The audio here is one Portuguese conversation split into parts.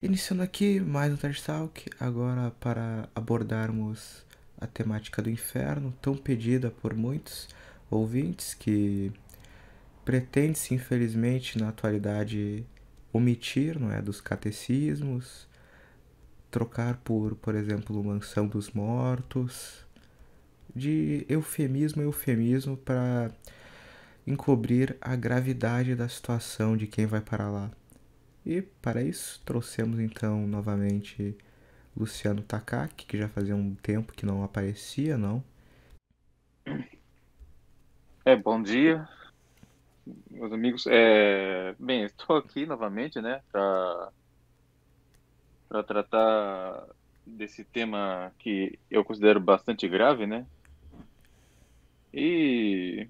Iniciando aqui mais um Trash Talk, agora para abordarmos a temática do inferno, tão pedida por muitos ouvintes, que pretende-se, infelizmente, na atualidade, omitir, não é, dos catecismos, trocar por exemplo, Mansão dos Mortos, de eufemismo a eufemismo para encobrir a gravidade da situação de quem vai para lá. E para isso trouxemos então novamente Luciano Takaki, que já fazia um tempo que não aparecia, não? Bom dia, meus amigos. Bem, estou aqui novamente, né, para tratar desse tema que eu considero bastante grave, né? E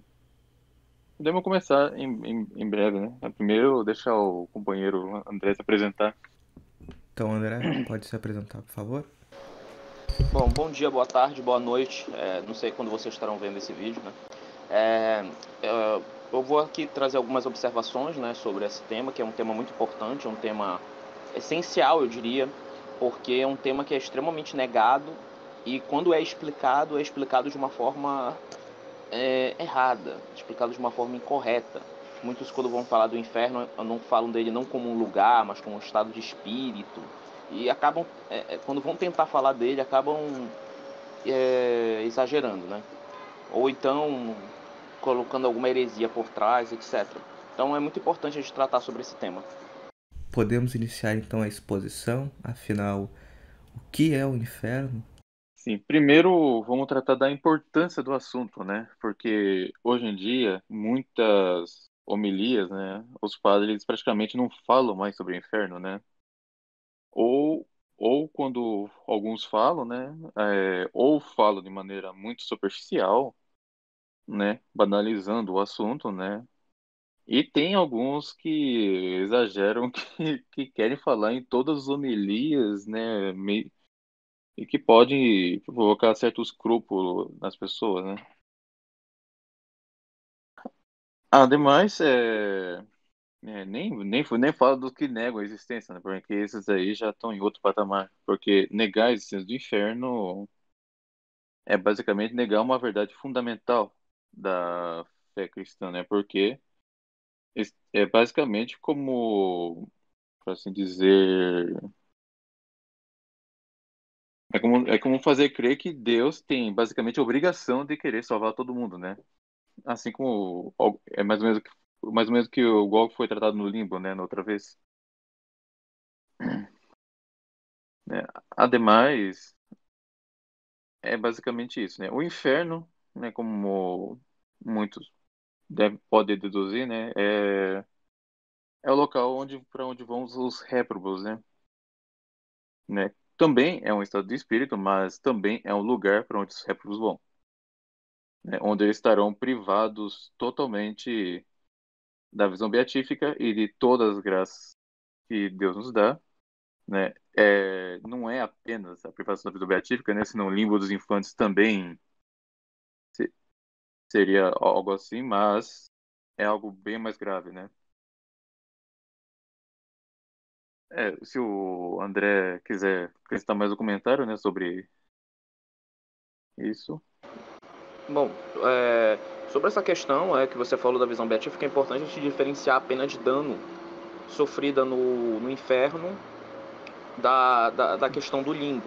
podemos começar em breve, né? Primeiro, deixar o companheiro André se apresentar. Então, André, pode se apresentar, por favor? Bom, bom dia, boa tarde, boa noite. Não sei quando vocês estarão vendo esse vídeo, né? É, é, eu vou aqui trazer algumas observações, né, sobre esse tema, que é um tema muito importante, um tema essencial, eu diria, porque é um tema que é extremamente negado e quando é explicado de uma forma errada, explicado de uma forma incorreta. Muitos, quando vão falar do inferno, não falam dele não como um lugar, mas como um estado de espírito. E acabam, quando vão tentar falar dele, acabam exagerando, né? Ou então colocando alguma heresia por trás, etc. Então é muito importante a gente tratar sobre esse tema. Podemos iniciar então a exposição, afinal, o que é o inferno? Sim, primeiro vamos tratar da importância do assunto, né? Porque hoje em dia, muitas homilias, né, os padres praticamente não falam mais sobre o inferno, né? Ou, ou quando alguns falam, né? Ou falam de maneira muito superficial, né? Banalizando o assunto, né? E tem alguns que exageram, que querem falar em todas as homilias, né? E que pode provocar certo escrúpulo nas pessoas, né? Ademais, nem falo dos que negam a existência, né? Porque esses aí já estão em outro patamar. Porque negar a existência do inferno é basicamente negar uma verdade fundamental da fé cristã, né? Porque é basicamente como, por assim dizer, é como fazer crer que Deus tem basicamente a obrigação de querer salvar todo mundo, né? Assim como é mais ou menos que o igual foi tratado no limbo, né, na outra vez, né? Ademais, é basicamente isso, né? O inferno, né, como muitos podem deduzir, né, é o local para onde vão os réprobos, né? Também é um estado de espírito, mas também é um lugar para onde os réprobos vão, né? Onde eles estarão privados totalmente da visão beatífica e de todas as graças que Deus nos dá, né? Não é apenas a privação da visão beatífica, né? Senão o limbo dos infantes também se- seria algo assim, mas é algo bem mais grave, né? Se o André quiser acrescentar mais um comentário, né, sobre isso. Bom, sobre essa questão que você falou da visão beatífica, é importante a gente diferenciar a pena de dano sofrida no inferno da questão do limbo.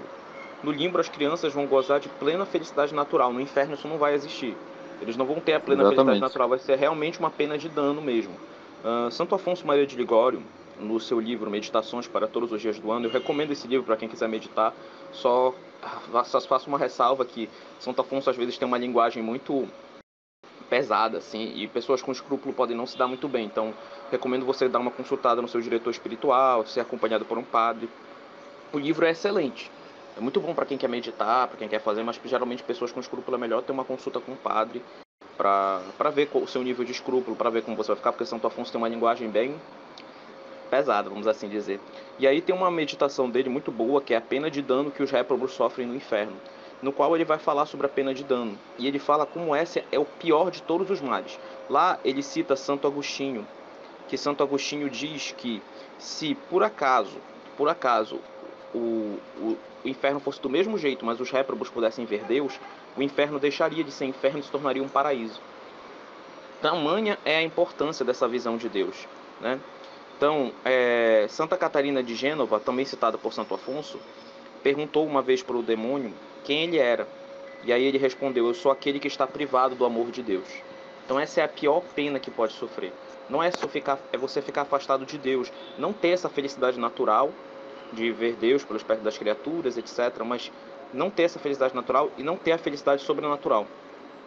No limbo, as crianças vão gozar de plena felicidade natural. No inferno, isso não vai existir. Eles não vão ter a plena felicidade Exatamente. natural. Vai ser realmente uma pena de dano mesmo. Santo Afonso Maria de Ligório, no seu livro Meditações para Todos os Dias do Ano, eu recomendo esse livro para quem quiser meditar. Só faço uma ressalva que Santo Afonso às vezes tem uma linguagem muito pesada, assim, e pessoas com escrúpulo podem não se dar muito bem. Então, recomendo você dar uma consultada no seu diretor espiritual, ser acompanhado por um padre. O livro é excelente. É muito bom para quem quer meditar, para quem quer fazer, mas geralmente pessoas com escrúpulo é melhor ter uma consulta com um padre para ver o seu nível de escrúpulo, para ver como você vai ficar, porque Santo Afonso tem uma linguagem bem pesada, vamos assim dizer. E aí tem uma meditação dele muito boa, que é a pena de dano que os réprobos sofrem no inferno, no qual ele vai falar sobre a pena de dano. E ele fala como esse é o pior de todos os males. Lá ele cita Santo Agostinho, que Santo Agostinho diz que se por acaso por acaso o inferno fosse do mesmo jeito, mas os réprobos pudessem ver Deus, o inferno deixaria de ser inferno e se tornaria um paraíso. Tamanha é a importância dessa visão de Deus, né? Então, Santa Catarina de Gênova, também citada por Santo Afonso, perguntou uma vez para o demônio quem ele era. E aí ele respondeu: eu sou aquele que está privado do amor de Deus. Então essa é a pior pena que pode sofrer. Não é você ficar afastado de Deus, não ter essa felicidade natural de ver Deus pelos pés das criaturas, etc. Mas não ter essa felicidade natural e não ter a felicidade sobrenatural.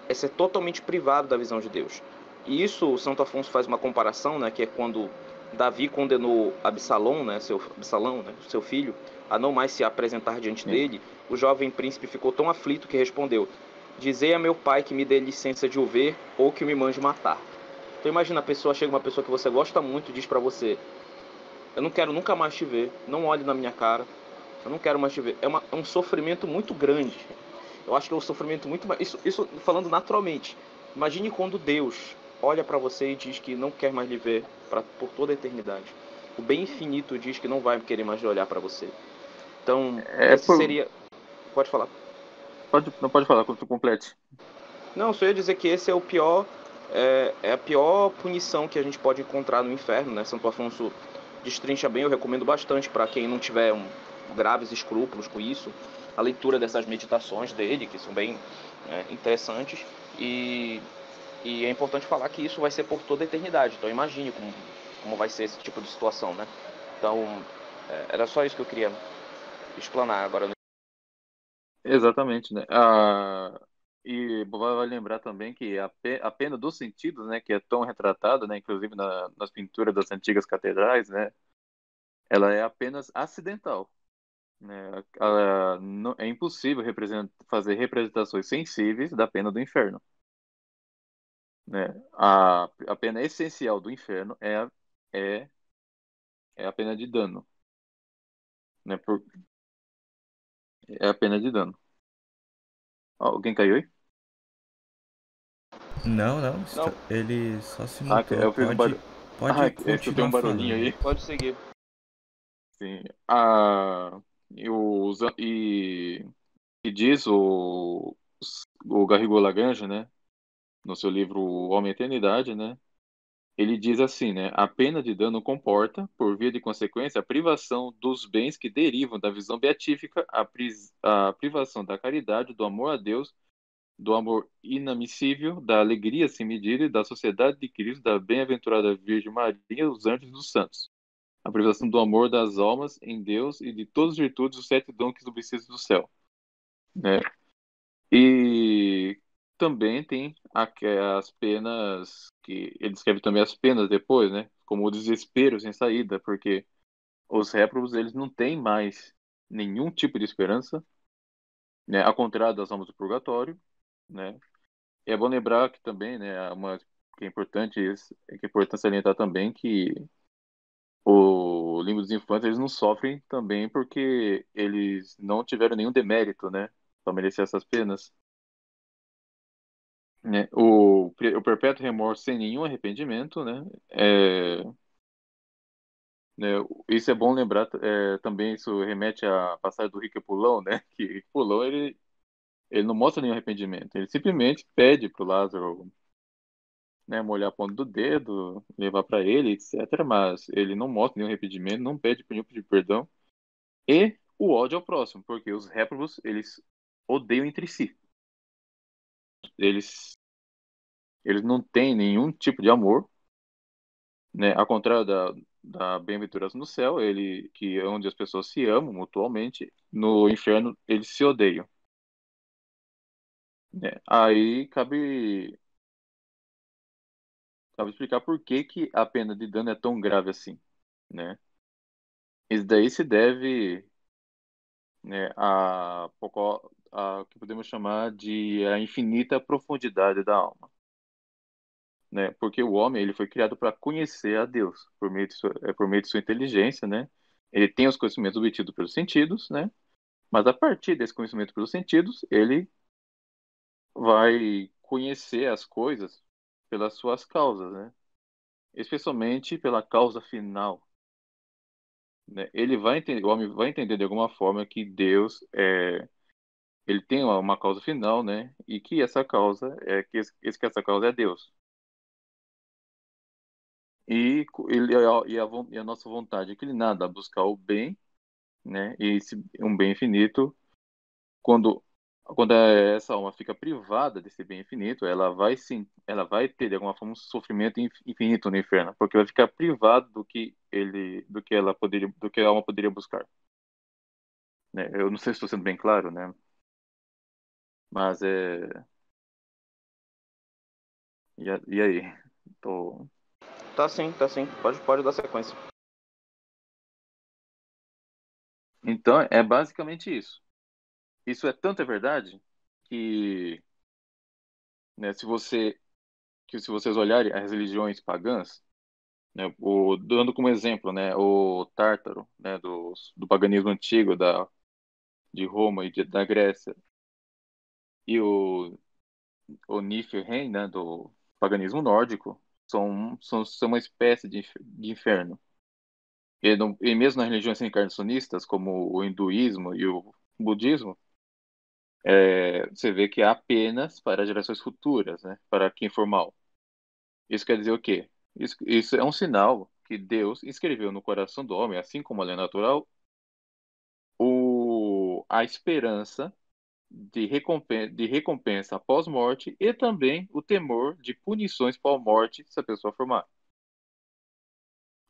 É ser totalmente privado da visão de Deus. E isso, o Santo Afonso faz uma comparação, né, que é quando Davi condenou Absalão, né, seu filho, a não mais se apresentar diante dele. O jovem príncipe ficou tão aflito que respondeu: dizei a meu pai que me dê licença de o ver ou que me mande matar. Então imagina, chega uma pessoa que você gosta muito e diz pra você: eu não quero nunca mais te ver, não olhe na minha cara, eu não quero mais te ver. É um sofrimento muito grande. Eu acho que é um sofrimento muito mais... Isso falando naturalmente. Imagine quando Deus olha para você e diz que não quer mais lhe ver por toda a eternidade. O bem infinito diz que não vai querer mais olhar para você. Então, esse seria... Pode falar. Não pode falar quando tu complete. Não, só ia dizer que esse é o pior... É a pior punição que a gente pode encontrar no inferno, né? Santo Afonso destrincha bem, eu recomendo bastante para quem não tiver graves escrúpulos com isso, a leitura dessas meditações dele, que são bem interessantes, e é importante falar que isso vai ser por toda a eternidade. Então imagine como vai ser esse tipo de situação, né? Então, era só isso que eu queria explanar agora. Exatamente, né? E vai lembrar também que a pena dos sentidos, né, que é tão retratada, né, inclusive nas pinturas das antigas catedrais, né, ela é apenas acidental, né? É impossível fazer representações sensíveis da pena do inferno, né? A pena essencial do inferno é, é a pena de dano, né? É a pena de dano. Alguém caiu aí? Não, não, Não, ele só se mutou. Eu fiz um barulho. Pode Eu escutei um continuar barulhinho falando. aí. pode seguir. Sim. E diz o Garrigou Lagrange, né, no seu livro O Homem e a Eternidade, né, ele diz assim, né, a pena de dano comporta, por via de consequência, a privação dos bens que derivam da visão beatífica, a privação da caridade, do amor a Deus, do amor inamissível, da alegria sem medida e da sociedade de Cristo, da bem-aventurada Virgem Maria, os anjos e dos santos. A privação do amor das almas em Deus e de todas as virtudes dos sete dons que subsistem do céu, né? E também tem as penas, que ele escreve também as penas depois, né? Como o desespero sem saída, porque os réprobos, eles não têm mais nenhum tipo de esperança, né? Ao contrário das almas do purgatório, né? E é bom lembrar que também, né, que é importante salientar também que o limbo dos infantes, eles não sofrem também porque eles não tiveram nenhum demérito, né, para merecer essas penas, né? O perpétuo remorso sem nenhum arrependimento, né? Né, isso é bom lembrar, também isso remete à passagem do Rico e Pulão, né? Que Rico e Pulão, ele não mostra nenhum arrependimento, ele simplesmente pede pro Lázaro, né, molhar a ponta do dedo, levar para ele, etc. Mas ele não mostra nenhum arrependimento, não pede nenhum pedido de perdão. E o ódio ao próximo, porque os réprobos, eles odeiam entre si. Eles, eles não têm nenhum tipo de amor, né? Ao contrário da bem-aventurança no céu, que é onde as pessoas se amam mutuamente, no inferno eles se odeiam, né? Aí cabe explicar por que que a pena de dano é tão grave assim, né? Isso daí se deve, né, a que podemos chamar de a infinita profundidade da alma, né? Porque o homem, ele foi criado para conhecer a Deus por meio de sua inteligência, né? Ele tem os conhecimentos obtidos pelos sentidos, né? Mas a partir desse conhecimento pelos sentidos, ele vai conhecer as coisas pelas suas causas, né? Especialmente pela causa final, né? Ele vai entender, o homem vai entender de alguma forma que Deus ele tem uma causa final, né? E que essa causa que essa causa é Deus. E a nossa vontade é inclinada a buscar o bem, né? E um bem infinito, quando essa alma fica privada desse bem infinito, ela vai sim, ela vai ter de alguma forma um sofrimento infinito no inferno, porque vai ficar privada do que a alma poderia buscar, né? Eu não sei se estou sendo bem claro, né? Mas e aí? Tô... Tá sim. Pode dar sequência. Então, é basicamente isso. Isso é tanta verdade que, né, se vocês olharem as religiões pagãs, né, dando como exemplo, né, o Tártaro, né, do paganismo antigo de Roma e da Grécia, e o Niflheim, né, do paganismo nórdico, são uma espécie de inferno. E mesmo nas religiões reencarnacionistas, como o hinduísmo e o budismo, você vê que há apenas para gerações futuras, né, para quem for mal. Isso quer dizer o quê? Isso é um sinal que Deus escreveu no coração do homem, assim como a lei natural, a esperança de recompensa após morte e também o temor de punições pós-morte se a pessoa for má.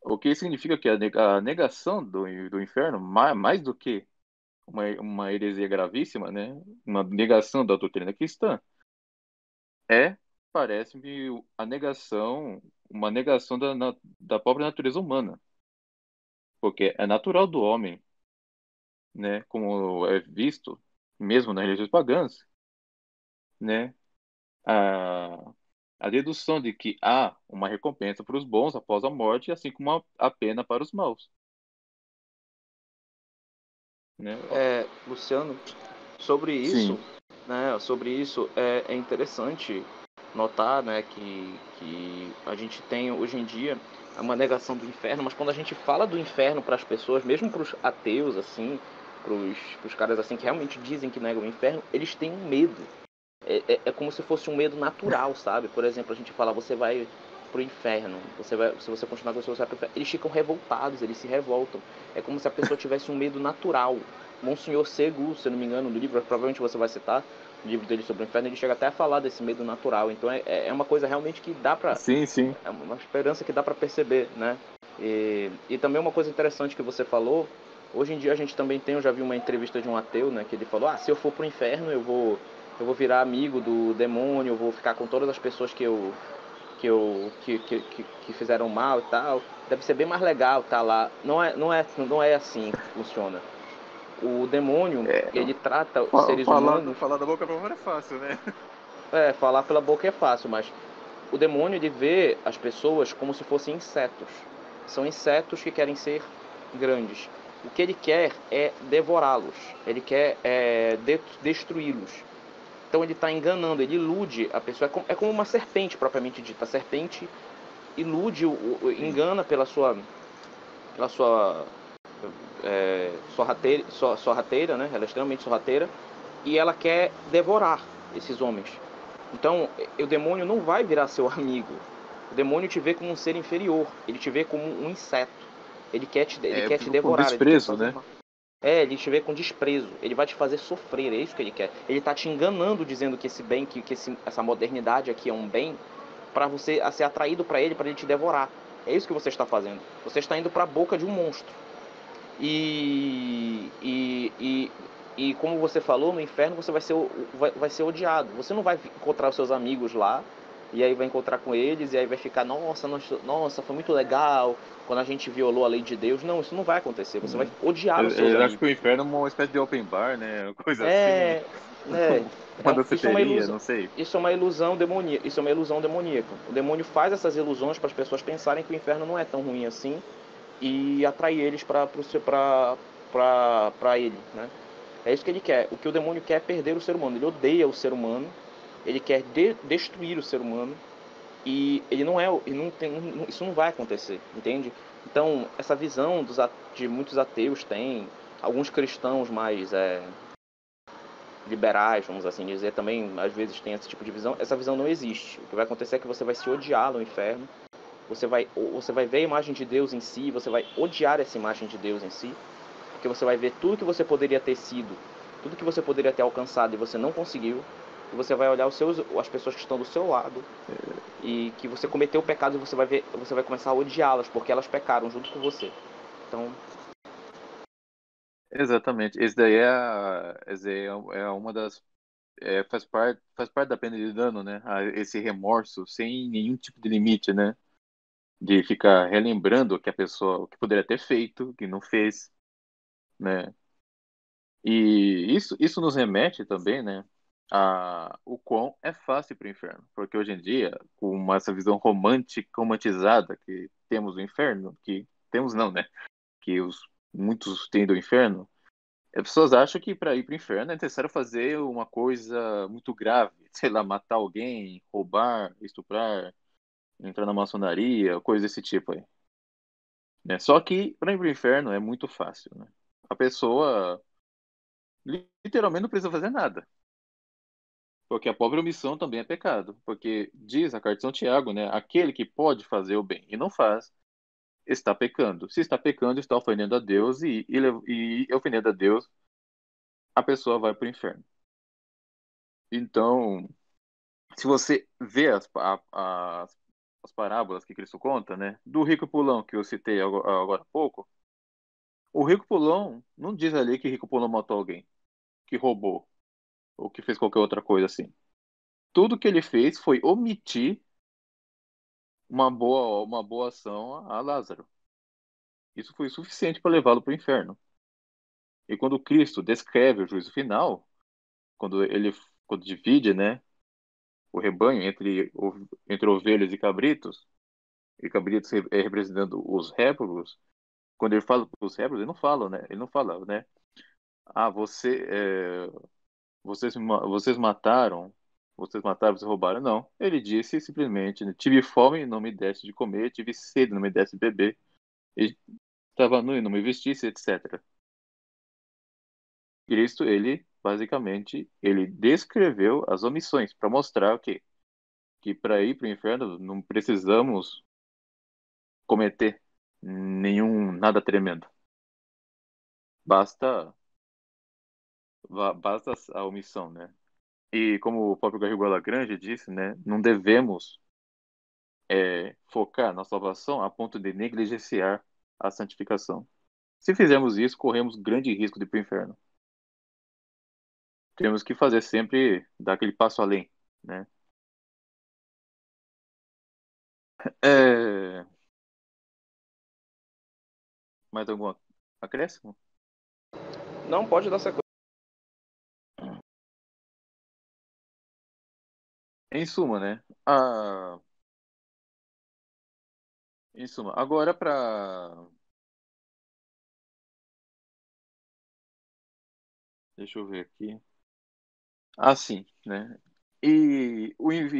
O que significa que a negação do inferno, mais do que uma heresia gravíssima, né? Uma negação da doutrina cristã, é, parece-me, uma negação da própria natureza humana, porque é natural do homem, né? Como é visto, mesmo nas religiões pagãs, né? A, a dedução de que há uma recompensa para os bons após a morte, assim como a pena para os maus, né? Luciano, sobre isso, Sim, é interessante notar, né, que a gente tem hoje em dia uma negação do inferno, mas quando a gente fala do inferno para as pessoas, mesmo para os ateus, assim, para os caras assim que realmente dizem que negam o inferno, eles têm um medo. É como se fosse um medo natural, sabe? Por exemplo, a gente fala, você vai pro inferno, se você continuar com isso, você vai pro inferno. Eles ficam revoltados, eles se revoltam. É como se a pessoa tivesse um medo natural. Monsenhor Segu, se eu não me engano, no livro, provavelmente você vai citar, no livro dele sobre o inferno, ele chega até a falar desse medo natural. Então é uma coisa realmente que dá pra... sim, sim. É uma esperança que dá pra perceber, né? E também uma coisa interessante que você falou, hoje em dia a gente também tem, eu já vi uma entrevista de um ateu, né, que ele falou, se eu for pro inferno, eu vou virar amigo do demônio, eu vou ficar com todas as pessoas que fizeram mal e tal. Deve ser bem mais legal estar lá. Não é assim que funciona. O demônio, ele trata os seres humanos. Falar da boca pra fora é fácil, né? Falar pela boca é fácil, mas o demônio, ele vê as pessoas como se fossem insetos. São insetos que querem ser grandes. O que ele quer é devorá-los. Ele quer destruí-los. Então ele está enganando, ele ilude a pessoa. É como uma serpente propriamente dita. A serpente ilude, Sim. engana pela sua sorrateira, né? Ela é extremamente sorrateira e ela quer devorar esses homens. Então o demônio não vai virar seu amigo. O demônio te vê como um ser inferior. Ele te vê como um inseto. Ele quer te Com devorar. Ele quer te desprezo, fazer né? mal. Ele te vê com desprezo. Ele vai te fazer sofrer. É isso que ele quer. Ele tá te enganando, dizendo que esse bem, essa modernidade aqui é um bem, para você ser atraído para ele te devorar. É isso que você está fazendo. Você está indo para a boca de um monstro. E, e, e, e como você falou, no inferno você vai ser odiado. Você não vai encontrar os seus amigos lá, e aí vai encontrar com eles, e aí vai ficar, nossa, foi muito legal quando a gente violou a lei de Deus. Não, isso não vai acontecer. Você vai odiar os seus Eu acho que amigos. o inferno é uma espécie de open bar, né? Uma coisa assim. É, né? Uma Isso é uma danceteria, ilusão. não sei. Isso é uma ilusão demoníaca. Isso é uma ilusão demoníaca. O demônio faz essas ilusões para as pessoas pensarem que o inferno não é tão ruim assim e atrair eles para ele, né? É isso que ele quer. O que o demônio quer é perder o ser humano. Ele odeia o ser humano. Ele quer destruir o ser humano. E ele não é, ele não tem, isso não vai acontecer, entende? Então, essa visão de muitos ateus tem, alguns cristãos mais liberais, vamos assim dizer, também às vezes tem esse tipo de visão. Essa visão não existe. O que vai acontecer é que você vai se odiar no inferno, você vai ver a imagem de Deus em si, você vai odiar essa imagem de Deus em si, porque você vai ver tudo que você poderia ter sido, tudo que você poderia ter alcançado e você não conseguiu, e você vai olhar as pessoas que estão do seu lado e que você cometeu o pecado e você vai começar a odiá-las porque elas pecaram junto com você. Então, Exatamente. Esse daí é uma das. Faz parte da pena de dano, né? Esse remorso sem nenhum tipo de limite, né? De ficar relembrando que a pessoa, o que poderia ter feito, que não fez, né? E isso nos remete também, né? A o quão é fácil para o inferno. Porque hoje em dia, com essa visão romântica, romantizada que temos do inferno, que temos não, né? Que muitos têm do inferno. As pessoas acham que para ir para o inferno é necessário fazer uma coisa muito grave, sei lá, matar alguém, roubar, estuprar, entrar na maçonaria, coisa desse tipo aí, né? Só que para ir para o inferno é muito fácil, né? A pessoa literalmente não precisa fazer nada, porque a pobre omissão também é pecado, porque diz a carta de São Tiago, né? Aquele que pode fazer o bem e não faz, está pecando. Se está pecando, está ofendendo a Deus e ofendendo a Deus, a pessoa vai para o inferno. Então, se você vê as parábolas que Cristo conta, né, do rico e pulão que eu citei agora há pouco, o rico pulão não diz ali que rico pulão matou alguém, que roubou, ou que fez qualquer outra coisa assim. Tudo que ele fez foi omitir uma boa ação a Lázaro. Isso foi suficiente para levá-lo para o inferno. E quando Cristo descreve o juízo final, quando ele quando divide, né, o rebanho entre ovelhas e cabritos representando os réprobos, quando ele fala para os réprobos, ele não fala, né? Ele não fala, né? Ah, vocês mataram, vocês roubaram. Não. Ele disse simplesmente, né, tive fome e não me deste de comer, tive sede e não me deste de beber, e estava nu e não me vestisse, etc. Cristo, ele, basicamente, ele descreveu as omissões para mostrar o quê? Que para ir para o inferno não precisamos cometer nada tremendo. Basta basta a omissão, né? E como o próprio Garrigou Lagrange disse, né, não devemos focar na salvação a ponto de negligenciar a santificação. Se fizermos isso, corremos grande risco de ir para o inferno. Temos que fazer sempre dar aquele passo além, né? É, mais algum acréscimo? não pode dar sequência. Em suma, né? Em suma, agora para deixa eu ver aqui. Sim, né? E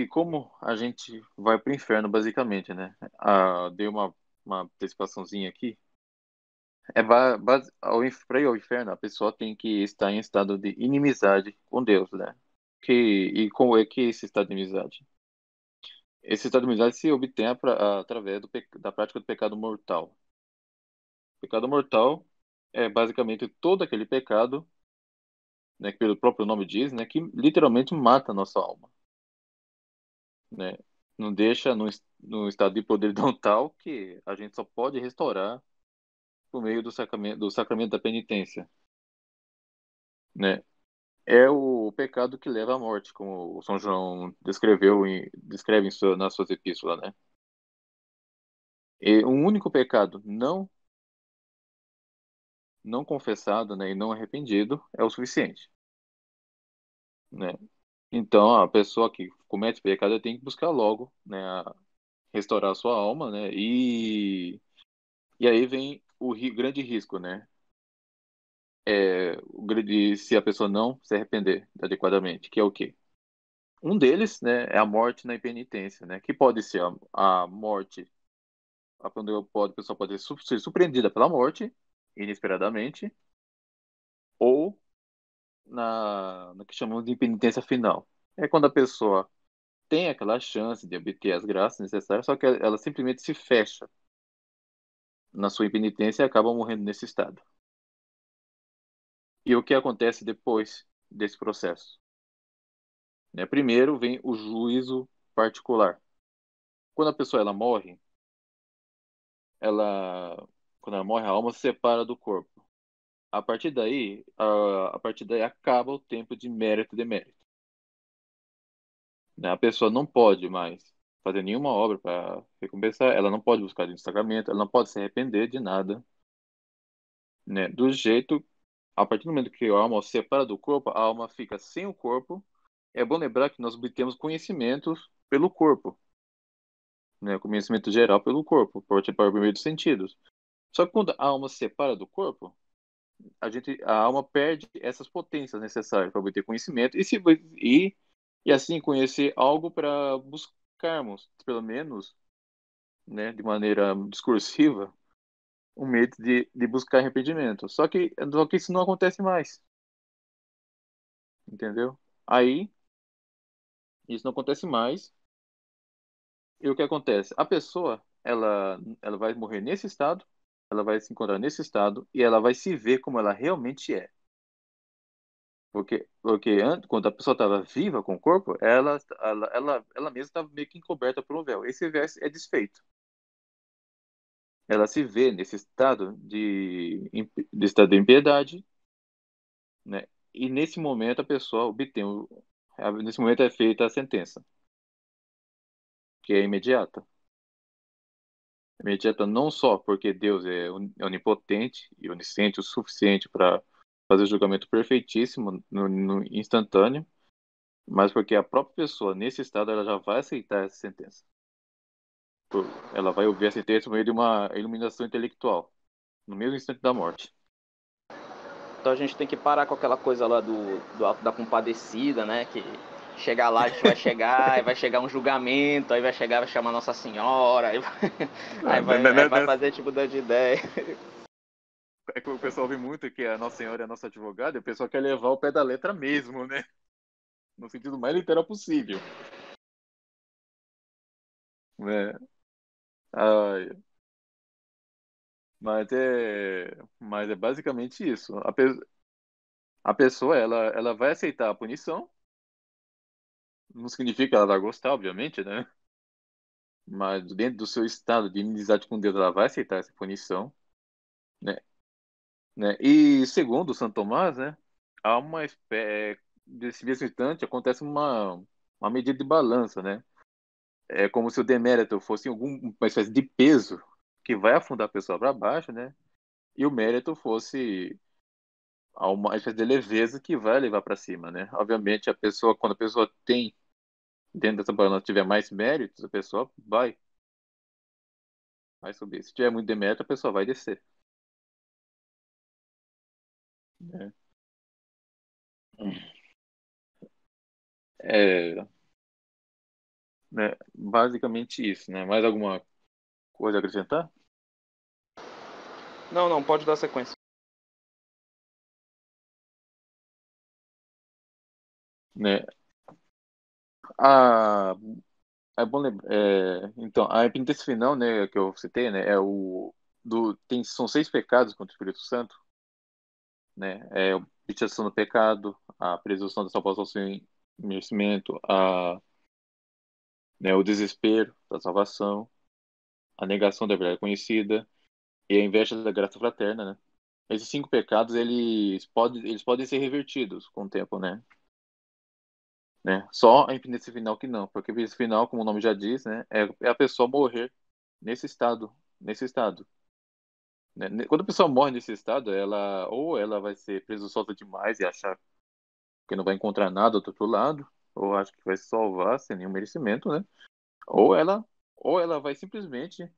como a gente vai para o inferno, basicamente, né? Dei uma antecipaçãozinha aqui. Para ir ao inferno, a pessoa tem que estar em estado de inimizade com Deus, né? E como é que é esse estado de inimizade? Esse estado de inimizade se obtém através da prática do pecado mortal. O pecado mortal é basicamente todo aquele pecado, né, que pelo próprio nome diz, né, que literalmente mata a nossa alma, né? Não deixa no estado de podridão tal que a gente só pode restaurar por meio do sacramento da penitência, né? É o pecado que leva à morte, como o São João descreve nas suas epístolas, né? E um único pecado não confessado, né, e não arrependido é o suficiente, né? Então, a pessoa que comete pecado tem que buscar logo, né, restaurar a sua alma, né? E aí vem grande risco, né? Se a pessoa não se arrepender adequadamente, que é o quê? Um deles, né, é a morte na impenitência, né? Que pode ser a morte a pessoa pode ser surpreendida pela morte, inesperadamente, ou no que chamamos de penitência final. É quando a pessoa tem aquela chance de obter as graças necessárias, só que ela simplesmente se fecha na sua impenitência e acaba morrendo nesse estado. E o que acontece depois desse processo? Né? Primeiro vem o juízo particular. Quando a pessoa ela morre, ela, quando ela morre, a alma se separa do corpo. A partir daí acaba o tempo de mérito e demérito. Né? A pessoa não pode mais fazer nenhuma obra para recompensar, ela não pode buscar o sacramento, ela não pode se arrepender de nada, né? Do jeito, a partir do momento que a alma se separa do corpo, a alma fica sem o corpo. É bom lembrar que nós obtemos conhecimentos pelo corpo, né? Conhecimento geral pelo corpo, por meio dos sentidos. Só que quando a alma se separa do corpo, a alma perde essas potências necessárias para obter conhecimento e assim conhecer algo para buscarmos, pelo menos, né, de maneira discursiva, um meio de buscar arrependimento. Só que isso não acontece mais, entendeu? Aí, isso não acontece mais. E o que acontece? A pessoa, ela vai morrer nesse estado, ela vai se encontrar nesse estado e ela vai se ver como ela realmente é. Porque antes, quando a pessoa estava viva com o corpo, ela mesma estava meio que encoberta por um véu. Esse véu é desfeito. Ela se vê nesse estado de impiedade, né? E nesse momento a pessoa nesse momento é feita a sentença, que é imediata. Imediata não só porque Deus é onipotente e onisciente o suficiente para fazer o julgamento perfeitíssimo no instantâneo, mas porque a própria pessoa, nesse estado, ela já vai aceitar essa sentença. Ela vai ouvir a sentença por meio de uma iluminação intelectual, no mesmo instante da morte. Então a gente tem que parar com aquela coisa lá do Alto da Compadecida, né? Que chegar lá, a gente vai chegar, aí vai chegar um julgamento, aí vai chamar Nossa Senhora, aí vai fazer tipo dando de ideia. É que o pessoal ouve muito que a Nossa Senhora é a nossa advogada, e o pessoal quer levar o pé da letra mesmo, né? No sentido mais literal possível. Né? Ai, mas é basicamente isso. A pessoa, ela vai aceitar a punição. Não significa que ela vai gostar, obviamente, né? Mas dentro do seu estado de inimizade com Deus, ela vai aceitar essa punição, né? Né? E segundo Santo Tomás, né? Há uma espécie, desse mesmo instante acontece uma medida de balança, né? É como se o demérito fosse uma espécie de peso que vai afundar a pessoa para baixo, né? E o mérito fosse uma espécie de leveza que vai levar para cima, né? Obviamente, quando a pessoa tem, dentro dessa balança, tiver mais méritos, a pessoa vai subir. Se tiver muito demérito, a pessoa vai descer, né? É, né? Basicamente isso, né? Mais alguma coisa a acrescentar? Não, pode dar sequência. Né? A, é bom lembrar, então, a penitência final, né, que eu citei, né, são 6 pecados contra o Espírito Santo, né? É a objeção do pecado, a presunção da salvação sem merecimento, né, o desespero da salvação, a negação da verdade conhecida e a inveja da graça fraterna, né? Esses 5 pecados, eles podem ser revertidos com o tempo, né? Só a impotência final que não, porque a impotência final, como o nome já diz, né, é a pessoa morrer nesse estado, né? Quando a pessoa morre nesse estado, ou ela vai ser presunçosa demais e achar que não vai encontrar nada do outro lado, ou acha que vai se salvar sem nenhum merecimento, né? Ou ela, ou ela vai simplesmente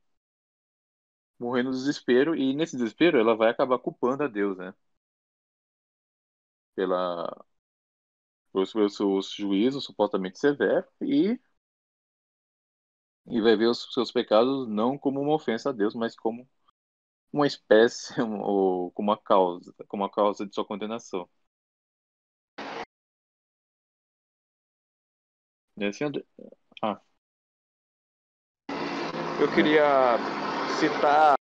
morrer no desespero e nesse desespero ela vai acabar culpando a Deus, né? Pela pelos seus juízos supostamente severos E vai ver os seus pecados não como uma ofensa a Deus, mas como uma espécie, ou como uma causa de sua condenação. E assim, ah, Eu queria citar,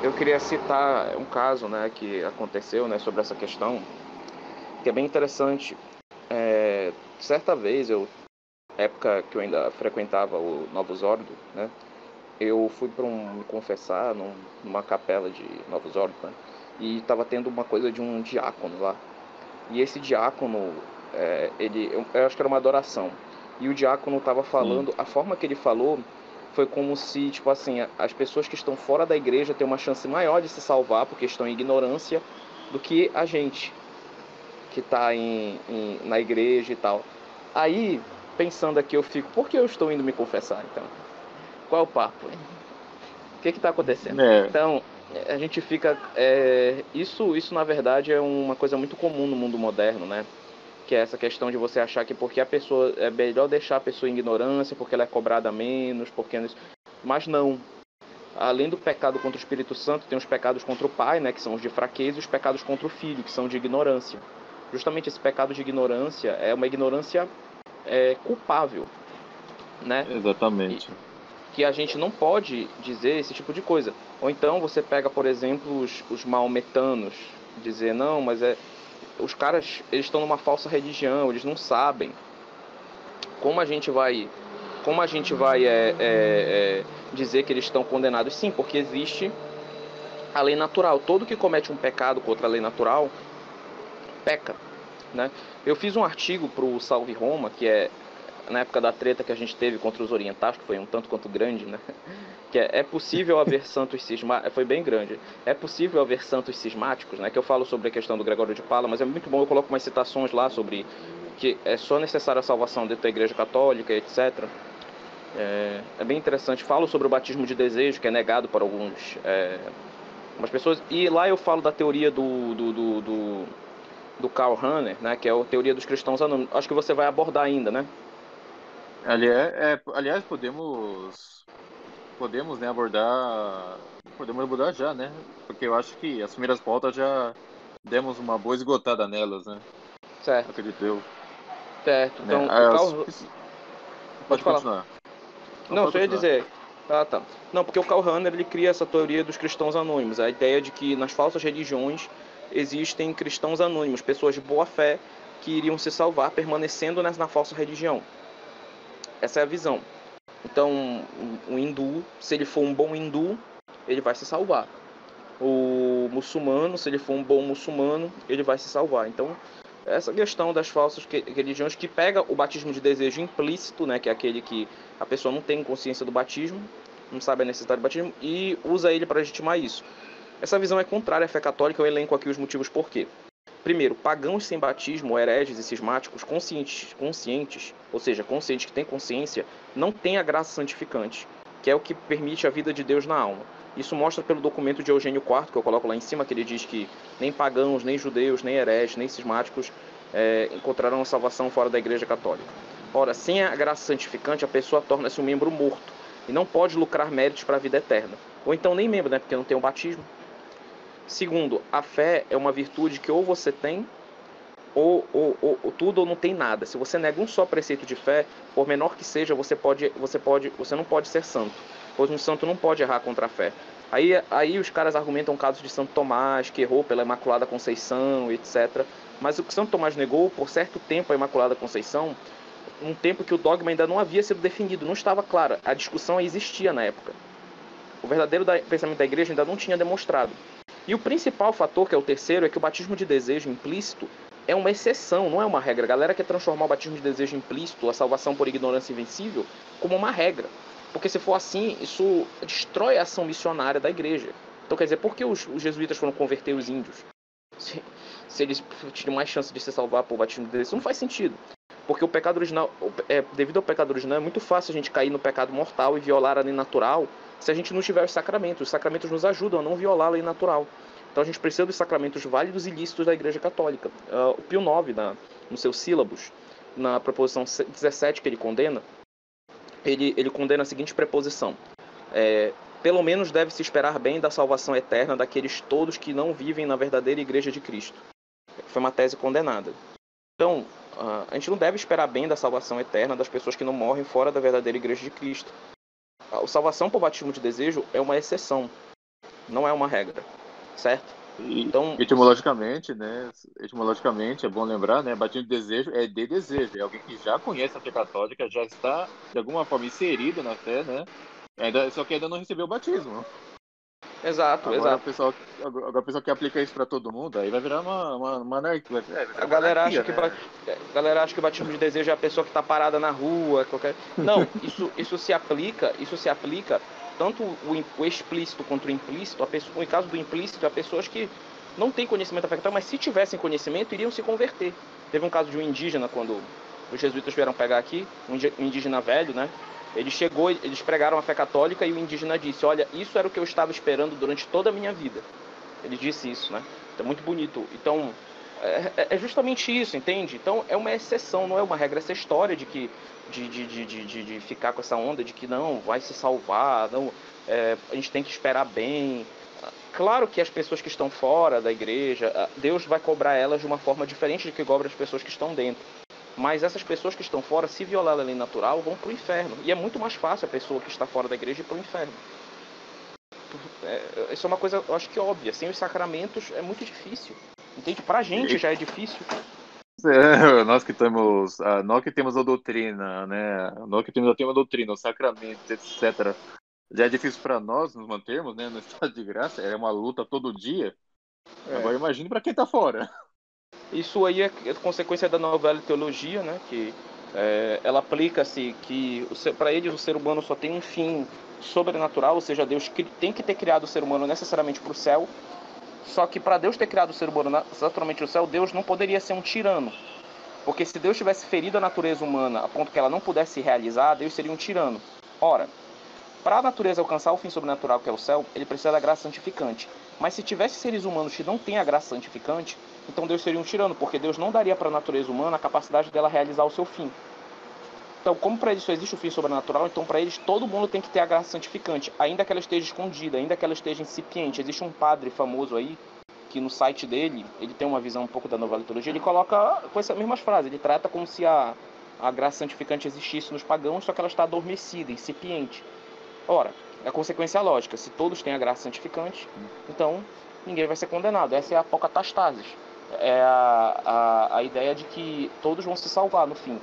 eu queria citar um caso, né, que aconteceu, né, sobre essa questão, que é bem interessante. Certa vez, época que eu ainda frequentava o Novos Ordo, né, eu fui para me confessar numa capela de Novos Ordo, né, e estava tendo uma coisa de um diácono lá. E esse diácono, eu acho que era uma adoração. E o diácono estava sim, falando, a forma que ele falou foi como se, tipo assim, as pessoas que estão fora da igreja têm uma chance maior de se salvar porque estão em ignorância do que a gente que está na igreja e tal. Aí, pensando aqui, eu fico, por que eu estou indo me confessar, então? Qual é o papo? O que está acontecendo? é, Então, a gente fica... isso, na verdade, é uma coisa muito comum no mundo moderno, né? Que é essa questão de você achar que porque a pessoa... É melhor deixar a pessoa em ignorância, porque ela é cobrada menos, porque... Mas não. Além do pecado contra o Espírito Santo, tem os pecados contra o Pai, né? Que são os de fraqueza, e os pecados contra o Filho, que são de ignorância. Justamente esse pecado de ignorância é uma ignorância culpável, né? E, exatamente. que a gente não pode dizer esse tipo de coisa. Ou então você pega, por exemplo, os maometanos, dizer, não, mas os caras, eles estão numa falsa religião, eles não sabem. Como a gente vai, como a gente vai dizer que eles estão condenados? Sim, porque existe a lei natural. Todo que comete um pecado contra a lei natural, peca, né? Eu fiz um artigo para o Salve Roma, que é na época da treta que a gente teve contra os orientais, que foi um tanto quanto grande, né? Que é possível haver santos cismáticos, foi bem grande, é possível haver santos cismáticos, né? Que eu falo sobre a questão do Gregório de Pala, mas é muito bom, eu coloco umas citações lá sobre que é só necessária a salvação dentro da Igreja Católica, etc. É bem interessante, falo sobre o batismo de desejo, que é negado por algumas pessoas, e lá eu falo da teoria do Karl Rahner, né? Que é a teoria dos cristãos anônimos. Acho que você vai abordar ainda, né? Aliás, podemos, né, podemos abordar já, né? Porque eu acho que as primeiras pautas já demos uma boa esgotada nelas, né? Certo, Acredito eu, certo. né? Então, o Karl... Pode Pode falar. continuar. Não, Não, pode só ia continuar. dizer. Ah, tá. Não, porque o Karl Rahner, ele cria essa teoria dos cristãos anônimos. A ideia de que nas falsas religiões existem cristãos anônimos, pessoas de boa fé que iriam se salvar permanecendo na falsa religião. Essa é a visão. Então, o hindu, se ele for um bom hindu, ele vai se salvar. O muçulmano, se ele for um bom muçulmano, ele vai se salvar. Então, essa questão das falsas religiões que pega o batismo de desejo implícito, né, que é aquele que a pessoa não tem consciência do batismo, não sabe a necessidade do batismo, e usa ele para legitimar isso. Essa visão é contrária à fé católica, eu elenco aqui os motivos por quê. Primeiro, pagãos sem batismo, hereges e cismáticos conscientes, ou seja, conscientes que têm consciência, não têm a graça santificante, que é o que permite a vida de Deus na alma. Isso mostra pelo documento de Eugênio IV, que eu coloco lá em cima, que ele diz que nem pagãos, nem judeus, nem hereges, nem cismáticos encontrarão a salvação fora da Igreja Católica. Ora, sem a graça santificante, a pessoa torna-se um membro morto e não pode lucrar méritos para a vida eterna. Ou então nem membro, né, porque não tem o batismo. Segundo, a fé é uma virtude que ou você tem, ou tudo ou não tem nada. Se você nega um só preceito de fé, por menor que seja, você não pode ser santo, pois um santo não pode errar contra a fé. Aí os caras argumentam casos de Santo Tomás, que errou pela Imaculada Conceição, etc. Mas o que Santo Tomás negou por certo tempo a Imaculada Conceição, um tempo que o dogma ainda não havia sido definido, não estava clara, a discussão existia na época. O verdadeiro pensamento da igreja ainda não tinha demonstrado. E o principal fator, que é o terceiro, é que o batismo de desejo implícito é uma exceção, não é uma regra. A galera quer transformar o batismo de desejo implícito, a salvação por ignorância invencível, como uma regra. Porque se for assim, isso destrói a ação missionária da igreja. Então quer dizer, por que os jesuítas foram converter os índios? Se eles tinham mais chance de se salvar por batismo de desejo, isso não faz sentido. Porque o pecado original, devido ao pecado original, é muito fácil a gente cair no pecado mortal e violar a lei natural se a gente não tiver os sacramentos. Os sacramentos nos ajudam a não violar a lei natural. Então a gente precisa dos sacramentos válidos e lícitos da Igreja Católica. O Pio IX, no seu sílabus, na proposição 17 que ele condena, ele condena a seguinte preposição: pelo menos deve-se esperar bem da salvação eterna daqueles todos que não vivem na verdadeira igreja de Cristo. Foi uma tese condenada. Então, a gente não deve esperar bem da salvação eterna das pessoas que não morrem fora da verdadeira igreja de Cristo. A salvação por batismo de desejo é uma exceção, não é uma regra, certo? Então, etimologicamente, né? Etimologicamente, é bom lembrar, né? Batismo de desejo é de desejo. É alguém que já conhece a fé católica, já está, de alguma forma, inserido na fé, né? Só que ainda não recebeu o batismo. Exato, agora exato. Agora o pessoal quer aplicar isso para todo mundo, aí vai virar uma anarquia. A galera acha que a galera acha que o batismo de desejo é a pessoa que está parada na rua, qualquer. Não, isso se aplica tanto o explícito quanto o implícito. No caso do implícito, a pessoas que não têm conhecimento da fé católica, mas se tivessem conhecimento, iriam se converter. Teve um caso de um indígena, quando os jesuítas vieram pegar aqui, um indígena velho, né? Ele chegou, eles pregaram a fé católica e o indígena disse: olha, isso era o que eu estava esperando durante toda a minha vida. Ele disse isso, né? É muito bonito. Então, é justamente isso, entende? Então, é uma exceção, não é uma regra. Essa história de que de ficar com essa onda de que não, vai se salvar, não, a gente tem que esperar bem. Claro que as pessoas que estão fora da igreja, Deus vai cobrar elas de uma forma diferente de que cobra as pessoas que estão dentro. Mas essas pessoas que estão fora, se violar a lei natural, vão para o inferno. E é muito mais fácil a pessoa que está fora da igreja ir para o inferno. Isso é uma coisa, eu acho que óbvia. Sem os sacramentos é muito difícil. Entende? Pra gente já é difícil. Nós que temos a doutrina, né? Nós que temos a doutrina, os sacramentos, etc. Já é difícil para nós nos mantermos, né, no estado de graça. É uma luta todo dia. Agora imagine para quem tá fora. Isso aí é consequência da novela teologia, né? Que ela aplica-se que para eles o ser humano só tem um fim sobrenatural, ou seja, Deus tem que ter criado o ser humano necessariamente para o céu. Só que para Deus ter criado o ser humano naturalmente no céu, Deus não poderia ser um tirano. Porque se Deus tivesse ferido a natureza humana a ponto que ela não pudesse se realizar, Deus seria um tirano. Ora, para a natureza alcançar o fim sobrenatural que é o céu, ele precisa da graça santificante. Mas se tivesse seres humanos que não têm a graça santificante, então Deus seria um tirano, porque Deus não daria para a natureza humana a capacidade dela realizar o seu fim. Então, como para eles só existe o fim sobrenatural, então para eles todo mundo tem que ter a graça santificante, ainda que ela esteja escondida, ainda que ela esteja incipiente. Existe um padre famoso aí, que no site dele, ele tem uma visão um pouco da nova liturgia, ele coloca com essas mesmas frases, ele trata como se a graça santificante existisse nos pagãos, só que ela está adormecida, incipiente. Ora, é a consequência lógica, se todos têm a graça santificante, então ninguém vai ser condenado. Essa é a apocatastasis, é a ideia de que todos vão se salvar no fim.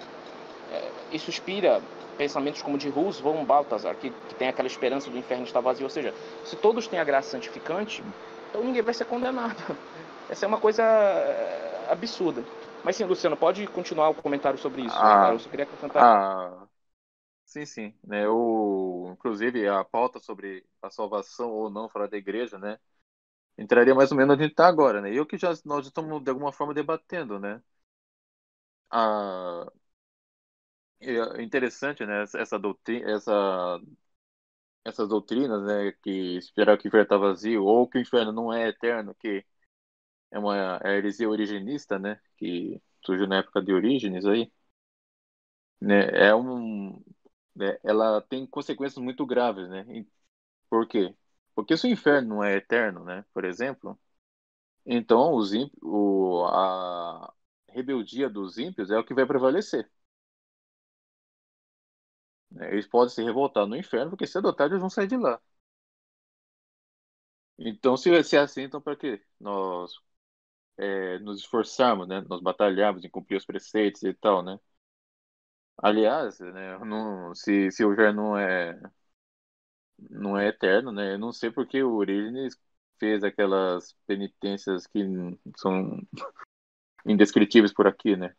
Isso inspira pensamentos como de Hus von Balthasar, que tem aquela esperança do inferno estar vazio. Ou seja, se todos têm a graça santificante, então ninguém vai ser condenado. Essa é uma coisa absurda. Mas sim, Luciano, pode continuar o comentário sobre isso. Eu só queria acrescentar. Sim, né? Inclusive, a pauta sobre a salvação ou não fora da igreja, né? Entraria mais ou menos onde a gente está agora, né? Nós estamos, de alguma forma, debatendo, né? É interessante, né? Essas doutrinas, né? Que esperar que o inferno está vazio ou que o inferno não é eterno, que é uma heresia originista, né? Que surgiu na época de Orígenes aí, né? Ela tem consequências muito graves, né? Por quê? Porque se o inferno não é eterno, né? Por exemplo, então a rebeldia dos ímpios é o que vai prevalecer, né? Eles podem se revoltar no inferno, porque cedo ou tarde eles vão sair de lá. Então, se é assim, então para quê? Nós nos esforçarmos, né? Nós batalharmos em cumprir os preceitos e tal, né? Aliás, né? Se o inferno não é eterno, né? Eu não sei porque o Orígenes fez aquelas penitências que são indescritíveis por aqui, né?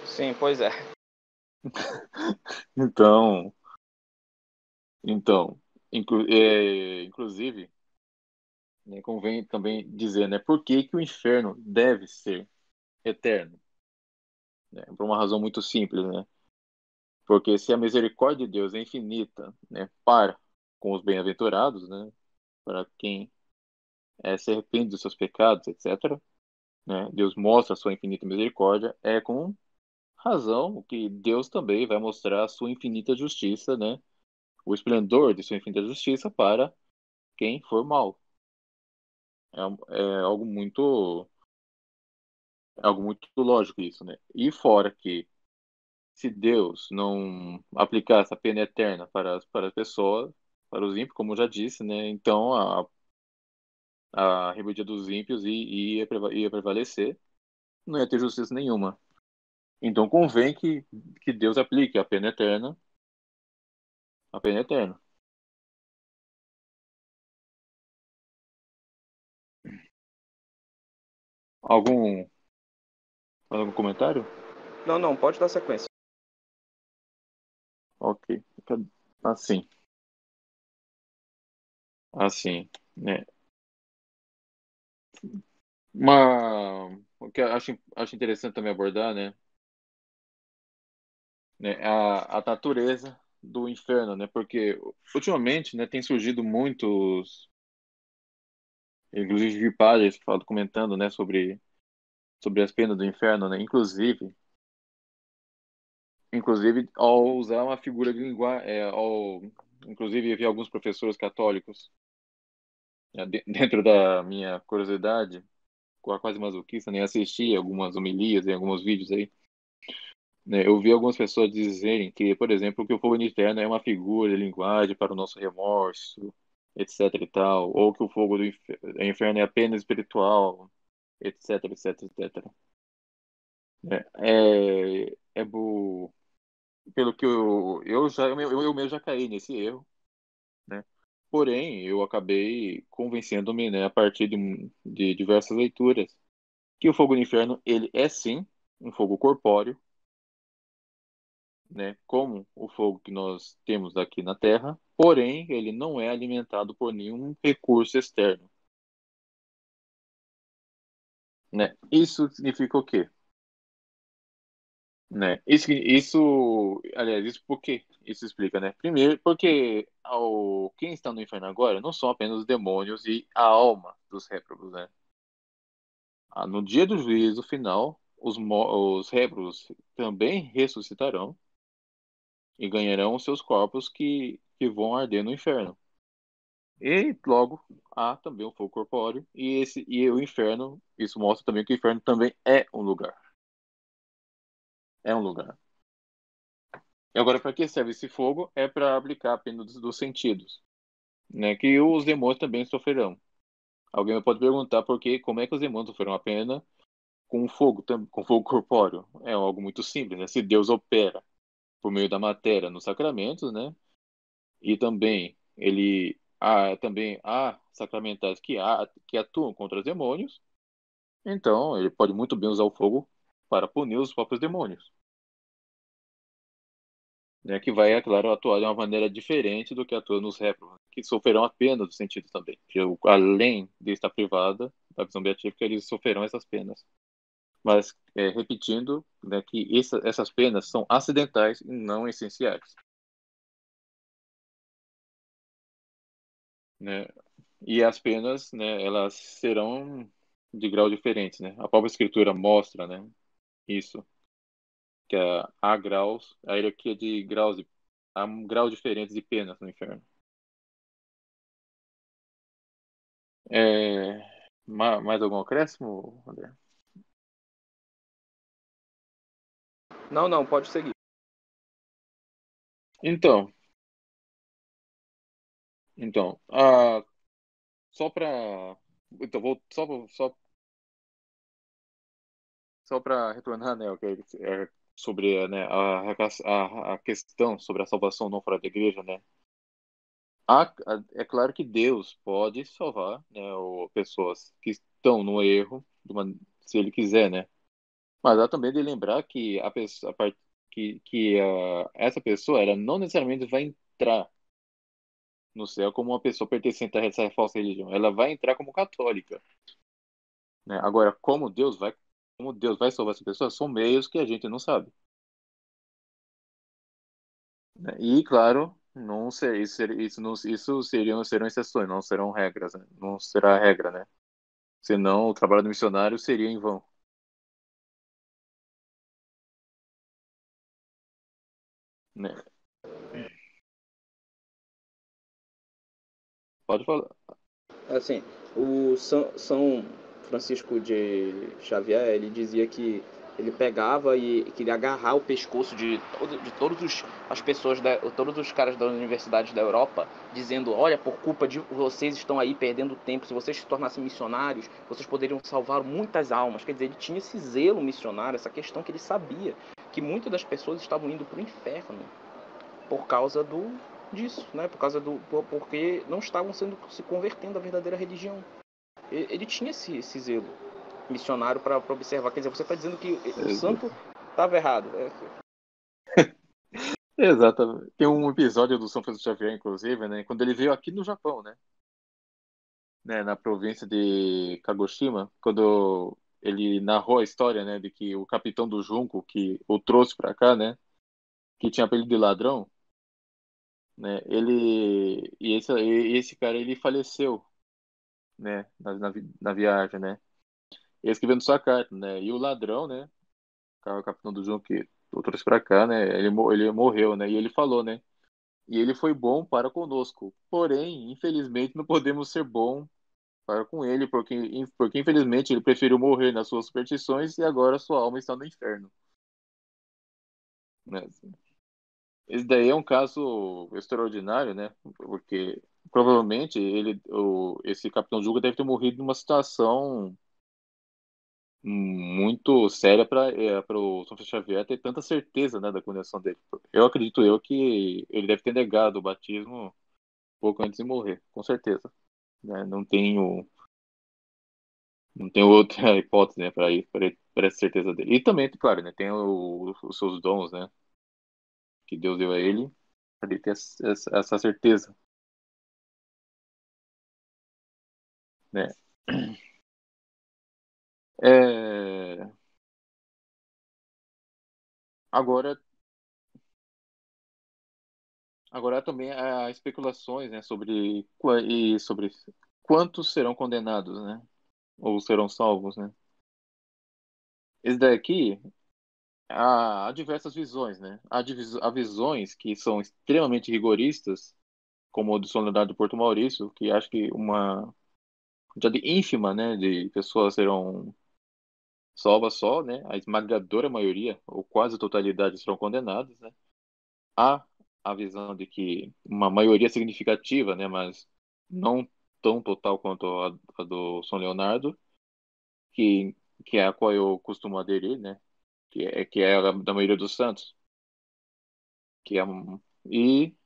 Sim, pois é. Então, inclusive, né, convém também dizer, né, por que que o inferno deve ser eterno, né? Por uma razão muito simples, né? Porque se a misericórdia de Deus é infinita, né, para com os bem-aventurados, né, para quem se arrepende dos seus pecados, etc., né, Deus mostra a sua infinita misericórdia, é com razão que Deus também vai mostrar a sua infinita justiça, né? O esplendor de sua infinita justiça para quem for mal. É algo muito lógico isso, né? E fora que se Deus não aplicasse a pena eterna para as pessoas, para os ímpios, como eu já disse, né? Então a rebeldia dos ímpios ia prevalecer, não ia ter justiça nenhuma. Então convém que Deus aplique a pena eterna. Algum, algum comentário? Não, não, pode dar sequência. Ok. Assim, assim, né? O que eu acho interessante também abordar, né, a natureza do inferno, né? Porque ultimamente, né, tem surgido muitos, inclusive padres comentando, né, sobre as penas do inferno, né? Inclusive ao usar uma figura de linguagem, inclusive eu vi alguns professores católicos, né, dentro da minha curiosidade, quase masoquista, né, assisti algumas homilias em alguns vídeos aí, né, eu vi algumas pessoas dizerem que, por exemplo, que o fogo no inferno é uma figura de linguagem para o nosso remorso, etc e tal, ou que o fogo do inferno é apenas espiritual, etc, etc, etc. Pelo que eu mesmo já caí nesse erro, né? Porém, eu acabei convencendo-me, né, a partir de diversas leituras, que o fogo do inferno, ele é sim um fogo corpóreo, né, como o fogo que nós temos aqui na Terra, porém, ele não é alimentado por nenhum recurso externo, né? Isso significa o quê? Né? Aliás, isso por quê? Isso explica, né? Primeiro, porque quem está no inferno agora não são apenas os demônios e a alma dos réprobos, né? No dia do juízo final, os réprobos também ressuscitarão e ganharão os seus corpos que vão arder no inferno. E logo há também o fogo corpóreo e o inferno, isso mostra também que o inferno também é um lugar. É um lugar. E agora, para que serve esse fogo? É para aplicar a pena dos sentidos, né? Que os demônios também sofrerão. Alguém pode perguntar como é que os demônios sofreram a pena com fogo, com fogo corpóreo? É algo muito simples, né? Se Deus opera por meio da matéria nos sacramentos, né? E também há sacramentais que atuam contra os demônios. Então, ele pode muito bem usar o fogo para punir os próprios demônios, né? Que vai, é claro, atuar de uma maneira diferente do que atua nos réprobos, que sofrerão a pena do sentido também. Que, além de estar privada da visão beatífica, eles sofrerão essas penas. Mas, repetindo, né, que essas penas são acidentais e não essenciais, né? E as penas, né, elas serão de grau diferentes, né? A própria escritura mostra, né, isso, que há graus, a hierarquia de graus, há graus diferentes de penas no inferno. É, mais algum acréscimo, André? Não, não, pode seguir. Então, então, só para, então vou só para retornar, né, sobre, né, a questão sobre a salvação não fora da igreja, né? É claro que Deus pode salvar, né, pessoas que estão no erro, se Ele quiser, né? Mas há também de lembrar que a pessoa, essa pessoa, ela não necessariamente vai entrar no céu como uma pessoa pertencente a essa falsa religião. Ela vai entrar como católica, né? Agora, como Deus vai salvar essa pessoa, são meios que a gente não sabe, né? E claro, não ser, isso, não, isso serão exceções, não serão regras, né? Não será a regra, né? Senão o trabalho do missionário seria em vão. né? Pode falar. Assim, o São Francisco de Xavier, ele dizia que ele pegava e queria agarrar o pescoço de todos as pessoas, todos os caras das universidades da Europa, dizendo: olha, por culpa de vocês estão aí perdendo tempo, se vocês se tornassem missionários, vocês poderiam salvar muitas almas. Quer dizer, ele tinha esse zelo missionário, essa questão que ele sabia que muitas das pessoas estavam indo para o inferno por causa disso, né? Porque não estavam se convertendo à verdadeira religião. Ele tinha esse zelo missionário para observar. Quer dizer, você está dizendo que o santo estava errado. Exatamente. Tem um episódio do São Francisco Xavier, inclusive, né? Quando ele veio aqui no Japão, né? Na província de Kagoshima, quando ele narrou a história, né? De que o capitão do Junco, que o trouxe para cá, né? Que tinha apelido de ladrão, né? Esse cara, ele faleceu, né? Na viagem, né? Ele escrevendo sua carta, né? E o ladrão, né? O capitão do Junco que o trouxe para cá, né? Ele morreu, né? E ele falou, né? E ele foi bom para conosco. Porém, infelizmente, não podemos ser bom para com ele, porque infelizmente ele preferiu morrer nas suas superstições e agora sua alma está no inferno. Né? Esse daí é um caso extraordinário, né? Porque provavelmente esse Capitão Juca deve ter morrido numa situação muito séria para o São Francisco Xavier ter tanta certeza, né, da condenação dele. Eu acredito que ele deve ter negado o batismo pouco antes de morrer, com certeza. Né? Não tenho outra hipótese, né, para essa certeza dele. E também, claro, né, tem os seus dons, né, que Deus deu a ele, para ele ter essa certeza, né. É, agora, agora também há especulações, né, sobre quantos serão condenados, né, ou serão salvos, né. Esse daqui, há diversas visões, né. Há visões que são extremamente rigoristas, como o do São Leonardo do Porto Maurício, que acho que uma quantidade ínfima, né, de pessoas serão salvas só, né, a esmagadora maioria, ou quase a totalidade, serão condenadas, né. Há a visão de que uma maioria significativa, né, mas não tão total quanto a do São Leonardo, que, que é a qual eu costumo aderir, né, que é a da maioria dos santos, que é, e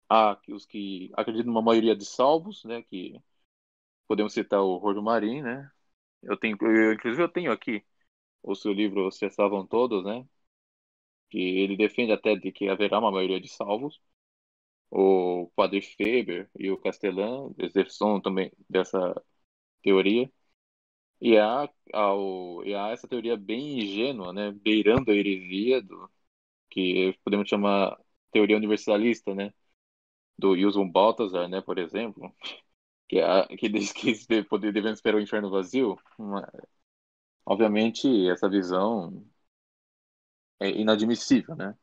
há os que acreditam numa maioria de salvos, né, que podemos citar o Rojo Marim, né, inclusive eu tenho aqui o seu livro Se Salvam Todos, né? Que ele defende até de que haverá uma maioria de salvos. O Padre Faber e o Castelã, eles são também dessa teoria. E há essa teoria bem ingênua, né? Beirando a heresia, que podemos chamar teoria universalista, né? Do Wilson Balthasar, né? Por exemplo, que diz que devemos esperar o inferno vazio. Obviamente, essa visão é inadmissível, né?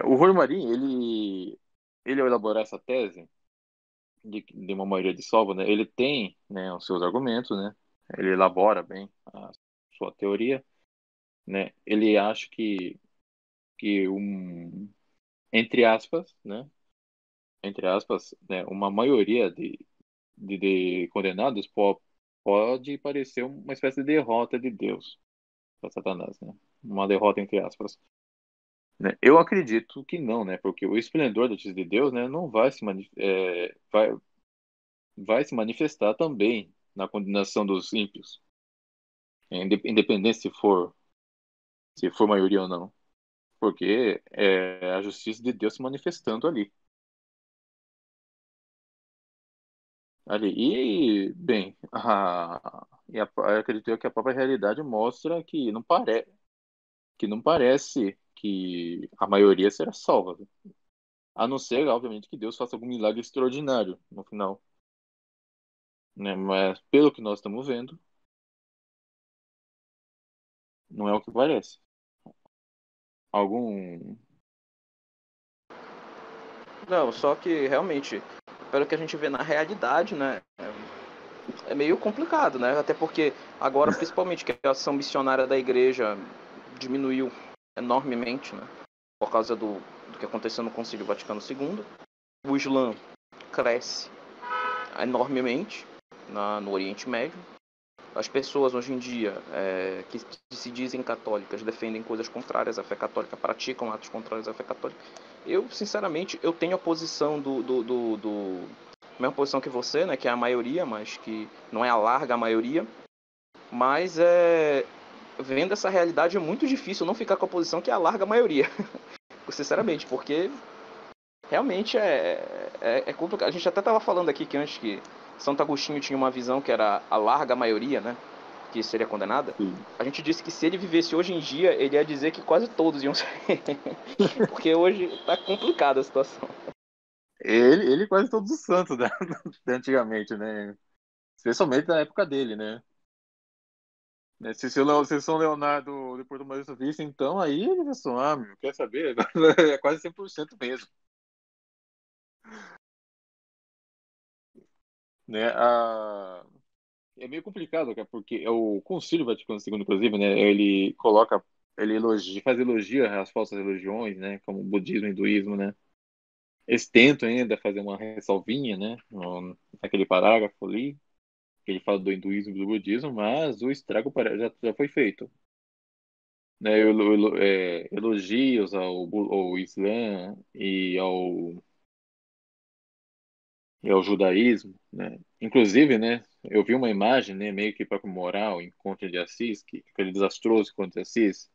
O Rui Marim, ele ao elaborar essa tese de uma maioria de salvo, né, ele tem, né, os seus argumentos, né, ele elabora bem a sua teoria, né, ele acha que entre aspas, né, uma maioria de condenados pode parecer uma espécie de derrota de Deus para Satanás, né, uma derrota entre aspas. Né? Eu acredito que não, né? Porque o esplendor da justiça de Deus, né, não vai se manifestar também na condenação dos ímpios, independente se for maioria ou não, porque é a justiça de Deus se manifestando ali. E bem, eu acredito que a própria realidade mostra que não parece que a maioria será salva, a não ser, obviamente, que Deus faça algum milagre extraordinário no final. Né? Mas pelo que nós estamos vendo, não é o que parece. algum... Não, só que realmente, pelo que a gente vê na realidade, né, é meio complicado, né? Até porque agora, principalmente, que a ação missionária da igreja diminuiu enormemente, né? Por causa do que aconteceu no Concílio Vaticano II. O Islã cresce enormemente no Oriente Médio. As pessoas hoje em dia que se dizem católicas defendem coisas contrárias à fé católica, praticam atos contrários à fé católica. Eu, sinceramente, eu tenho a posição mesma posição que você, né, que é a maioria, mas que não é a larga maioria. Mas vendo essa realidade é muito difícil não ficar com a posição que é a larga maioria. Sinceramente, porque realmente é complicado. A gente até estava falando aqui que antes que Santo Agostinho tinha uma visão que era a larga maioria, né? Que seria condenada. Sim. A gente disse que se ele vivesse hoje em dia, ele ia dizer que quase todos iam ser. Porque hoje tá complicada a situação. Ele quase todos os santos antigamente, né? Especialmente na época dele, né? Se São Leonardo de Porto Marista visse, então aí ele pensou, meu, quer saber? É quase 100% mesmo. Né? É meio complicado, cara, porque é o Concílio Vaticano II, inclusive, né? Ele elogia, faz elogia às falsas religiões, né? Como o budismo e o hinduísmo, né? Eles tentam ainda fazer uma ressalvinha, né? Naquele parágrafo ali, que ele fala do hinduísmo e do budismo, mas o estrago já foi feito. Né? Elogios ao Islã e ao judaísmo, né? Inclusive, né? Eu vi uma imagem, né? Meio que para comemorar o encontro de Assis, aquele desastroso encontro de Assis,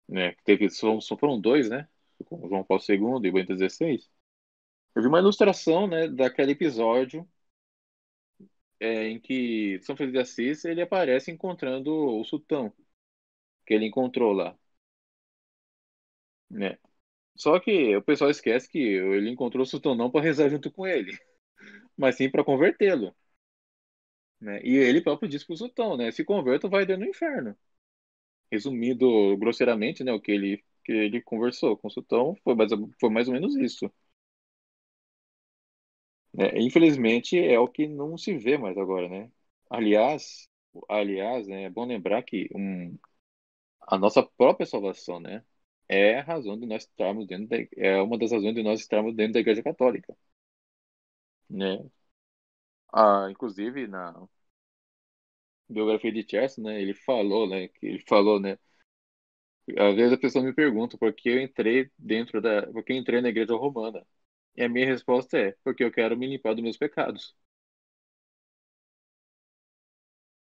né? Que teve, só foram dois, né? Com João Paulo II e Bento XVI. Eu vi uma ilustração, né? Daquele episódio em que São Francisco de Assis ele aparece encontrando o sultão que ele encontrou lá, né? Só que o pessoal esquece que ele encontrou o sultão não para rezar junto com ele, mas sim para convertê-lo, né? E ele próprio disse pro sultão, né? Se converta, vai dar no inferno. Resumindo grosseiramente, né? O que ele conversou com o sultão foi mais ou menos isso, né? Infelizmente é o que não se vê mais agora, né? Aliás, né, é bom lembrar que a nossa própria salvação, né, é a razão de nós estarmos é uma das razões de nós estarmos dentro da Igreja Católica, né? Inclusive na biografia de Chesterton, né, ele falou, né, às vezes a pessoa me pergunta por que eu entrei na Igreja Romana. E a minha resposta é porque eu quero me limpar dos meus pecados.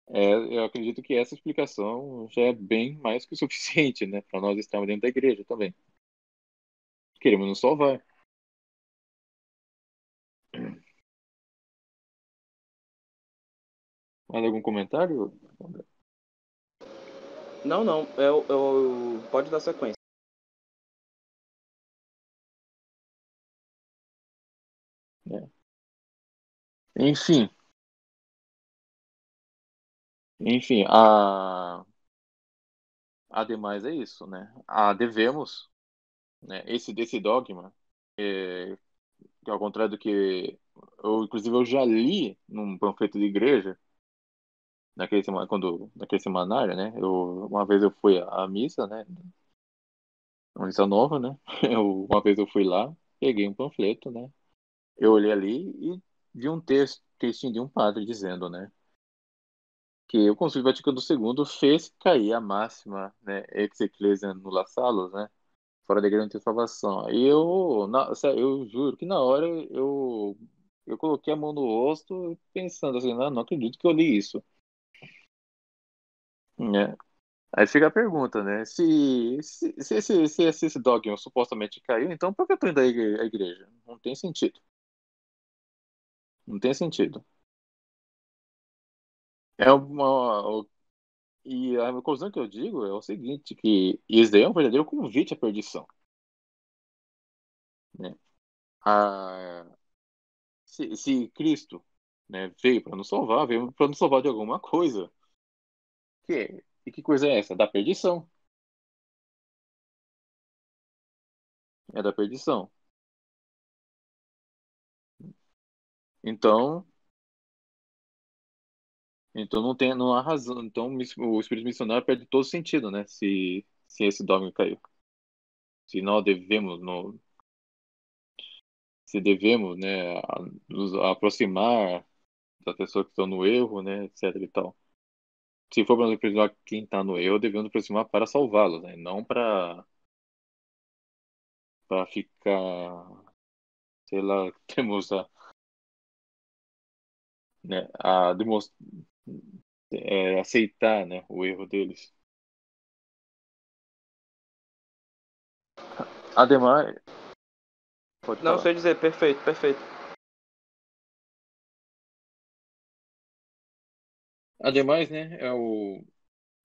Eu acredito que essa explicação já é bem mais que o suficiente, né, para nós estarmos dentro da igreja também. Queremos nos salvar. Mais algum comentário? Não, não. Pode dar sequência. É. Enfim, enfim, ademais é isso, né? Devemos, né? Desse dogma, que ao contrário do que inclusive eu já li num panfleto de igreja, naquele semanário, né? Uma vez eu fui à missa, né? Uma missa nova, né? Uma vez eu fui lá, peguei um panfleto, né? Eu olhei ali e vi textinho de um padre dizendo, né? Que o Concílio Vaticano II fez cair a máxima, né? Ex ecclesia nulla salus, né? Fora da igreja não tem salvação. E sério, eu juro que na hora eu coloquei a mão no rosto pensando assim, não acredito que eu li isso. Né? Aí fica a pergunta, né? Se esse dogma supostamente caiu, então por que eu tô indo à igreja? Não tem sentido. Não tem sentido. É uma, e a conclusão que eu digo é o seguinte, que isso daí é um verdadeiro convite à perdição, né? A, se Cristo, né, veio para nos salvar de alguma coisa, e que coisa é essa? Da perdição. é da perdição. Então, não há razão. Então, o espírito missionário perde todo sentido, né? Se esse dogma caiu. Se nós devemos, se devemos, né, nos aproximar das pessoas que estão no erro, né, etc e tal. Se for para nos aproximar quem está no erro, devemos nos aproximar para salvá-los, né? Não para ficar, sei lá, demonstrar, né, aceitar, né, o erro deles. Ademais, pode Não, falar. sei dizer, perfeito, perfeito. Ademais, né,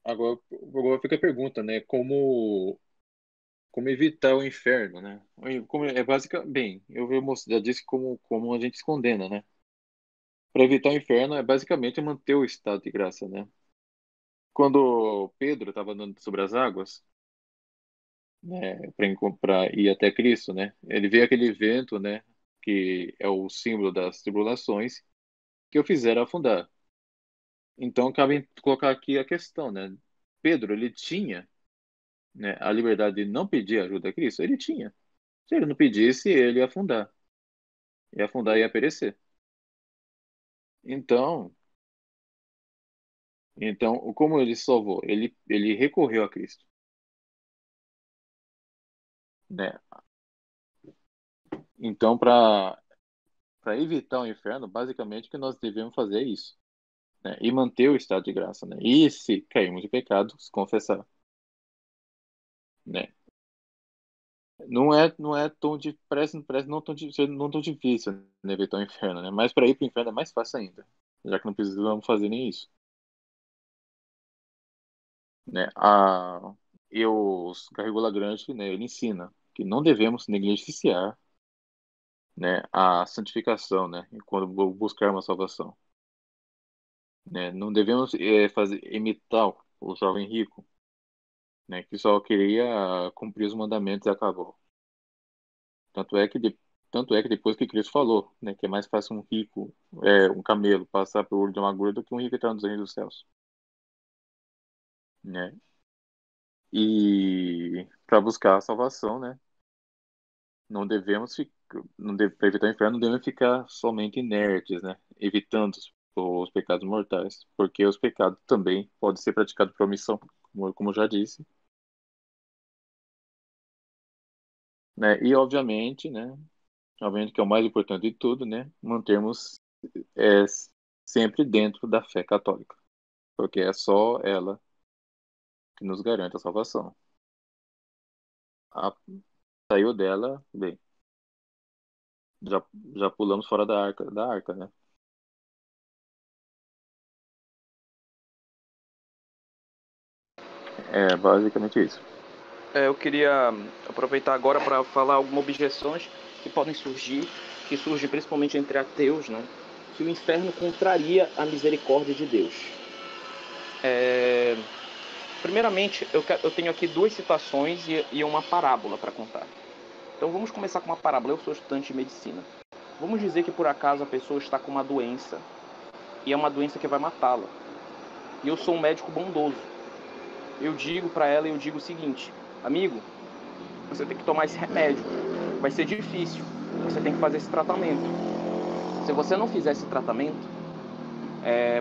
agora fica a pergunta, né, como evitar o inferno, né? Como é básica, bem, já disse como a gente se condena, né? Para evitar o inferno é basicamente manter o estado de graça, né? Quando Pedro estava andando sobre as águas, né, para ir até Cristo, né? Ele vê aquele vento, né, que é o símbolo das tribulações que o fizeram afundar. Então, cabe colocar aqui a questão, né? Pedro, ele tinha, né, a liberdade de não pedir ajuda a Cristo? Ele tinha. Se ele não pedisse, ele ia afundar. Ia afundar e ia perecer. Então, como ele se salvou? Ele recorreu a Cristo, né? Então, para evitar o inferno, basicamente o que nós devemos fazer é isso, né? E manter o estado de graça, né? E se cairmos de pecado, se confessar, né? Não é tão parece não tão difícil, né, evitar o inferno, né? Mas para ir para o inferno é mais fácil ainda, já que não precisamos fazer nem isso, né? E o Garrigou Lagrange, né, ele ensina que não devemos negligenciar, né, a santificação, né, quando buscar uma salvação, né? Não devemos imitar o jovem rico, né, que só queria cumprir os mandamentos e acabou. Tanto é que tanto é que depois que Cristo falou, né, que é mais fácil um rico, um camelo passar pelo olho de uma agulha do que um rico entrar nos reinos dos céus, né? E para buscar a salvação, né, não devemos para evitar o inferno, não devemos ficar somente inertes, né, evitando os pecados mortais, porque os pecados também podem ser praticados por omissão, como eu já disse, né? E obviamente que é o mais importante de tudo, né, mantermos é, sempre dentro da fé católica, porque é só ela que nos garante a salvação. A, saiu dela, bem, já, já pulamos fora da arca, né? É basicamente isso. Eu queria aproveitar agora para falar algumas objeções que podem surgir, que surgem principalmente entre ateus, né? Que o inferno contraria a misericórdia de Deus. Primeiramente, eu tenho aqui duas citações e uma parábola para contar. Então vamos começar com uma parábola. Eu sou estudante de medicina. Vamos dizer que por acaso a pessoa está com uma doença e é uma doença que vai matá-la. E eu sou um médico bondoso. Eu digo para ela e eu digo o seguinte: amigo, você tem que tomar esse remédio. Vai ser difícil. Você tem que fazer esse tratamento. Se você não fizer esse tratamento,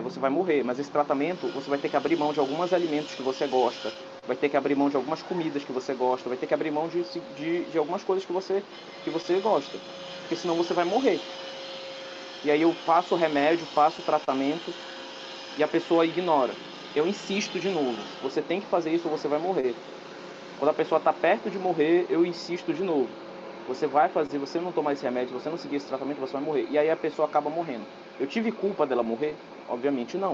você vai morrer. Mas esse tratamento, você vai ter que abrir mão de alguns alimentos que você gosta. Vai ter que abrir mão de algumas comidas que você gosta. Vai ter que abrir mão de algumas coisas que você gosta. Porque senão você vai morrer. E aí eu passo o remédio, passo o tratamento e a pessoa ignora. Eu insisto de novo. Você tem que fazer isso ou você vai morrer. Quando a pessoa está perto de morrer, eu insisto de novo. Você vai fazer, você não tomar esse remédio, você não seguir esse tratamento, você vai morrer. E aí a pessoa acaba morrendo. Eu tive culpa dela morrer? Obviamente não.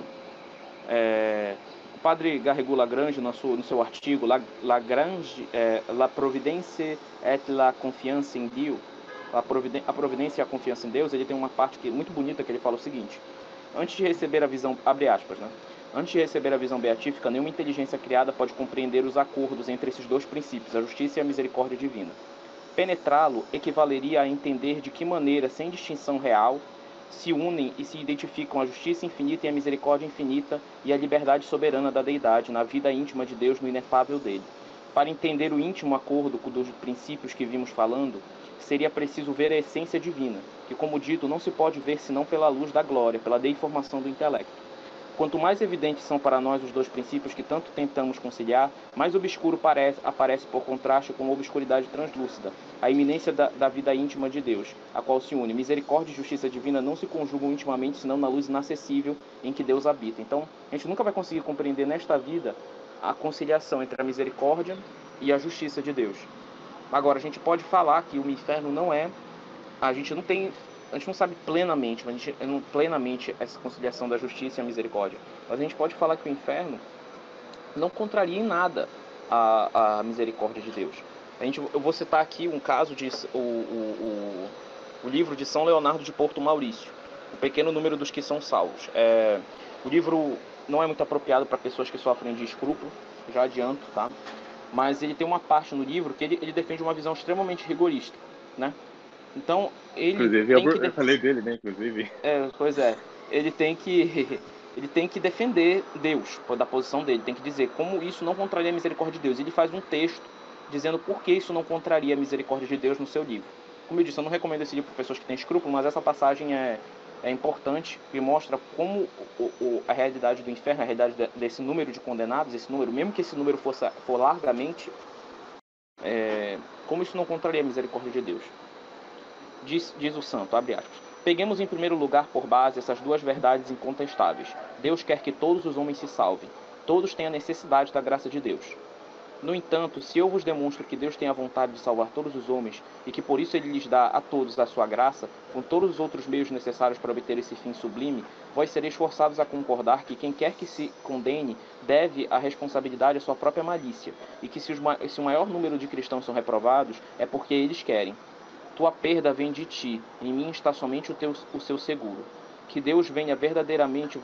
O padre Garrigou Lagrange, no seu artigo, Lagrange, La Providence et la Confiance em Dieu, a providência e a confiança em Deus, ele tem uma parte muito bonita que ele fala o seguinte: antes de receber a visão, abre aspas, né? Antes de receber a visão beatífica, nenhuma inteligência criada pode compreender os acordos entre esses dois princípios, a justiça e a misericórdia divina. Penetrá-lo equivaleria a entender de que maneira, sem distinção real, se unem e se identificam a justiça infinita e a misericórdia infinita e a liberdade soberana da deidade na vida íntima de Deus, no inefável dele. Para entender o íntimo acordo dos princípios que vimos falando, seria preciso ver a essência divina, que, como dito, não se pode ver senão pela luz da glória, pela deformação do intelecto. Quanto mais evidentes são para nós os dois princípios que tanto tentamos conciliar, mais obscuro aparece por contraste com a obscuridade translúcida, a iminência da vida íntima de Deus, a qual se une. Misericórdia e justiça divina não se conjugam intimamente, senão na luz inacessível em que Deus habita. Então, a gente nunca vai conseguir compreender nesta vida a conciliação entre a misericórdia e a justiça de Deus. Agora, a gente pode falar que o inferno não é... A gente não sabe plenamente, plenamente essa conciliação da justiça e a misericórdia. Mas a gente pode falar que o inferno não contraria em nada a misericórdia de Deus. Eu vou citar aqui um caso de o livro de São Leonardo de Porto Maurício, O Pequeno Número dos que São Salvos. O livro não é muito apropriado para pessoas que sofrem de escrúpulo, já adianto, tá? Mas ele tem uma parte no livro que ele defende uma visão extremamente rigorista, né? Então, inclusive, eu falei dele, né, inclusive. Pois é. Ele tem que defender Deus, da posição dele. Tem que dizer como isso não contraria a misericórdia de Deus. Ele faz um texto dizendo por que isso não contraria a misericórdia de Deus no seu livro. Como eu disse, eu não recomendo esse livro para pessoas que têm escrúpulo, mas essa passagem é importante e mostra como a realidade do inferno, a realidade desse número de condenados, esse número, mesmo que esse número for largamente, como isso não contraria a misericórdia de Deus. Diz o santo, abre aspas, peguemos em primeiro lugar por base essas duas verdades incontestáveis. Deus quer que todos os homens se salvem. Todos têm a necessidade da graça de Deus. No entanto, se eu vos demonstro que Deus tem a vontade de salvar todos os homens e que por isso Ele lhes dá a todos a sua graça, com todos os outros meios necessários para obter esse fim sublime, vós sereis forçados a concordar que quem quer que se condene deve a responsabilidade à sua própria malícia, e que se o maior número de cristãos são reprovados, é porque eles querem. Tua perda vem de ti, em mim está somente o seu seguro. Que Deus tenha verdadeiramente